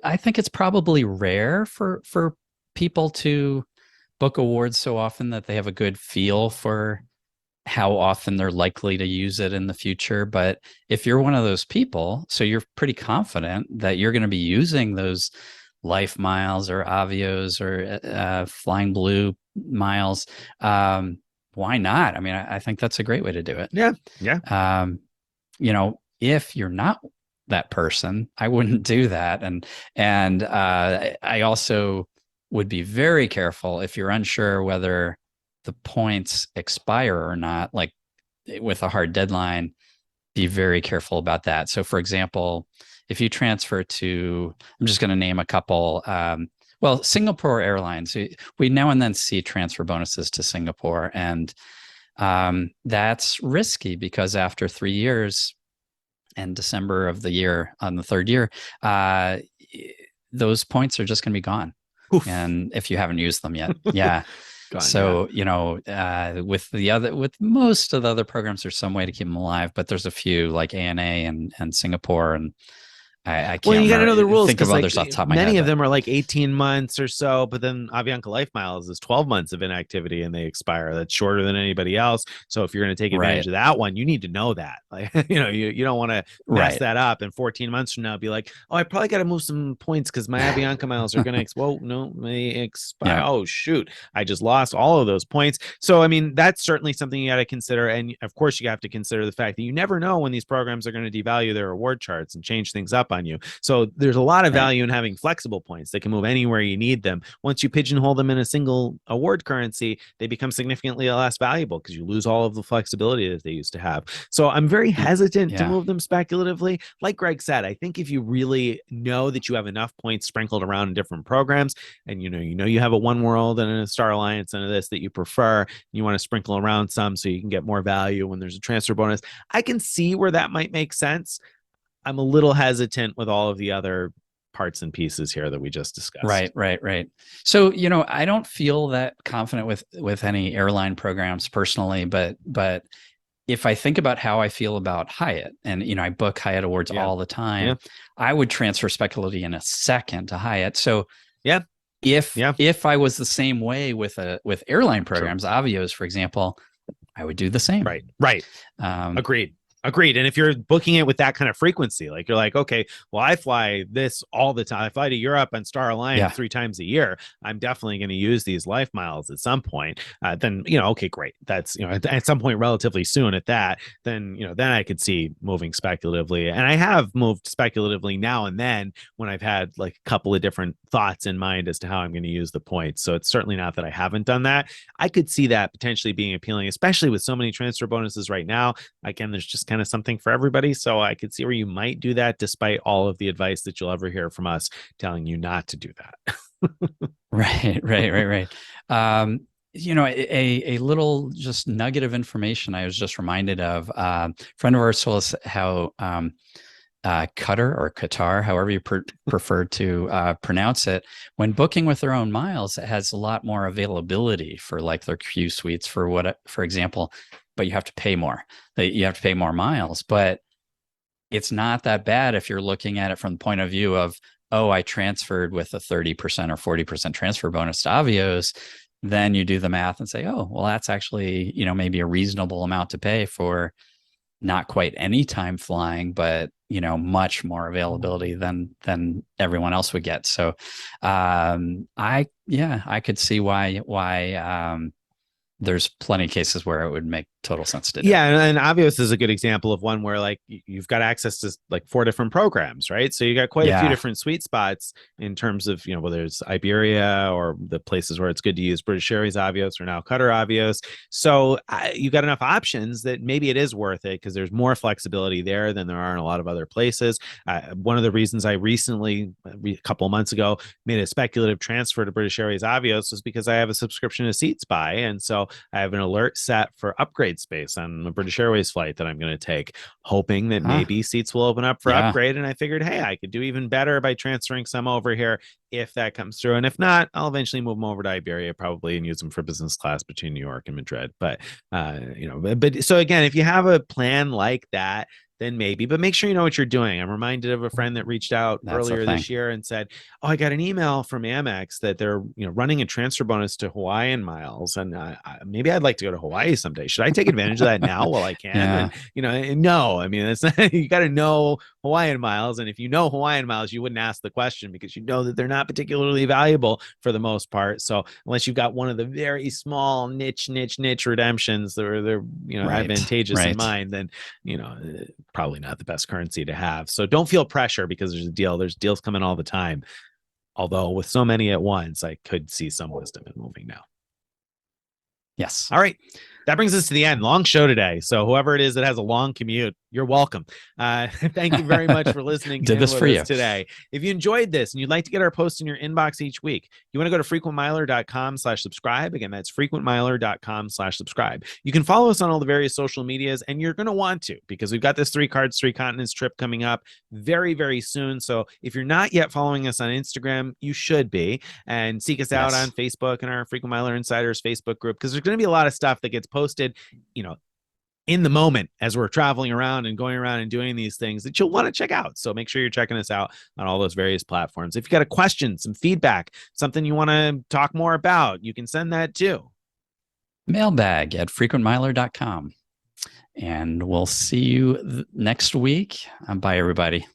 I think it's probably rare for people to book awards so often that they have a good feel for how often they're likely to use it in the future. But if you're one of those people, so you're pretty confident that you're going to be using those Life Miles or Avios or Flying Blue Miles, why not? I mean, I think that's a great way to do it. Yeah. Yeah. Um, if you're not that person, I wouldn't do that. And I also would be very careful if you're unsure whether the points expire or not, like with a hard deadline, be very careful about that. So for example, if you transfer to, I'm just going to name a couple, well, Singapore Airlines, we now and then see transfer bonuses to Singapore, and that's risky because after 3 years and December of the year on the third year, those points are just going to be gone. Oof. And if you haven't used them yet, yeah. Gone, So, with most of the other programs, there's some way to keep them alive, but there's a few like ANA and Singapore, and I Well, can't you got to know the remember, rules, think of because like others off the top of my many head, of but them are like 18 months or so, but then Avianca Life Miles is 12 months of inactivity and they expire. That's shorter than anybody else. So if you're going to take advantage right, of that one, you need to know that. Like, you don't want to mess right. that up. And 14 months from now, be like, oh, I probably got to move some points because my Avianca miles are going to, well, no, they expire. Yeah, Oh, shoot. I just lost all of those points. So, I mean, that's certainly something you got to consider. And of course, you have to consider the fact that you never know when these programs are going to devalue their reward charts and change things up on you. So there's a lot of right, value in having flexible points that can move anywhere you need them. Once you pigeonhole them in a single award currency, they become significantly less valuable because you lose all of the flexibility that they used to have. So I'm very hesitant to yeah, move them speculatively. Like Greg said, I think if you really know that you have enough points sprinkled around in different programs, and you have a One World and a Star Alliance and a this that you prefer, you want to sprinkle around some so you can get more value when there's a transfer bonus, I can see where that might make sense. I'm a little hesitant with all of the other parts and pieces here that we just discussed. right. So, I don't feel that confident with any airline programs personally, but if I think about how I feel about Hyatt, and I book Hyatt awards Yeah. all the time, Yeah. I would transfer speculatively in a second to Hyatt. So Yeah. if Yeah. if I was the same way with airline True. programs, Avios, for example, I would do the same. Right. Right. Um, Agreed. Agreed. And if you're booking it with that kind of frequency, like you're like, okay, well, I fly this all the time. I fly to Europe on Star Alliance yeah, 3 times a year. I'm definitely going to use these Life Miles at some point. Then, okay, great. That's, at some point relatively soon at that, then I could see moving speculatively. And I have moved speculatively now and then when I've had like a couple of different thoughts in mind as to how I'm going to use the points. So it's certainly not that I haven't done that. I could see that potentially being appealing, especially with so many transfer bonuses right now. Again, there's just kind of something for everybody. So I could see where you might do that, despite all of the advice that you'll ever hear from us telling you not to do that. right. A little just nugget of information I was just reminded of. A friend of ours told us how Qatar or Qatar, however you prefer to pronounce it, when booking with their own miles, it has a lot more availability for like their Q suites for example, but you have to pay more. You have to pay more miles, but it's not that bad if you're looking at it from the point of view of, oh, I transferred with a 30% or 40% transfer bonus to Avios. Then you do the math and say, oh, well, that's actually, maybe a reasonable amount to pay for not quite any time flying, but much more availability than everyone else would get. So I could see why there's plenty of cases where it would make total sense to do. Yeah, and Avios is a good example of one where like you've got access to like 4 different programs, right? So you got quite a few different sweet spots in terms of, whether it's Iberia or the places where it's good to use British Airways Avios or now Qatar Avios. So you got enough options that maybe it is worth it because there's more flexibility there than there are in a lot of other places. One of the reasons I recently, a couple of months ago, made a speculative transfer to British Airways Avios was because I have a subscription to SeatSpy, and so I have an alert set for upgrade space on the British Airways flight that I'm going to take, hoping that maybe seats will open up for upgrade. And I figured, hey, I could do even better by transferring some over here if that comes through. And if not, I'll eventually move them over to Iberia probably and use them for business class between New York and Madrid. But, but so again, if you have a plan like that, then maybe, but make sure you know what you're doing. I'm reminded of a friend that reached out earlier this year and said, oh, I got an email from Amex that they're, running a transfer bonus to Hawaiian miles. And maybe I'd like to go to Hawaii someday. Should I take advantage of that now while I can? And, no, I mean, it's not, you got to know Hawaiian miles. And if you know Hawaiian miles, you wouldn't ask the question because you know that they're not particularly valuable for the most part. So unless you've got one of the very small niche redemptions that are, they're, advantageous in mind, then, probably not the best currency to have. So don't feel pressure because there's a deal. There's deals coming all the time. Although with so many at once, I could see some wisdom in moving now. Yes. All right. That brings us to the end. Long show today. So whoever it is that has a long commute, you're welcome. Thank you very much for listening. Did this for you today. If you enjoyed this and you'd like to get our posts in your inbox each week, you want to go to frequentmiler.com/subscribe. Again, that's frequentmiler.com/subscribe. You can follow us on all the various social medias, and you're going to want to because we've got this 3 cards, 3 continents trip coming up very, very soon. So if you're not yet following us on Instagram, you should be, and seek us out on Facebook and our Frequent Miler Insiders Facebook group because there's going to be a lot of stuff that gets posted, in the moment as we're traveling around and going around and doing these things that you'll want to check out. So make sure you're checking us out on all those various platforms. If you got a question, some feedback, something you want to talk more about, you can send that too. Mailbag at frequentmiler.com. And we'll see you next week. Bye, everybody.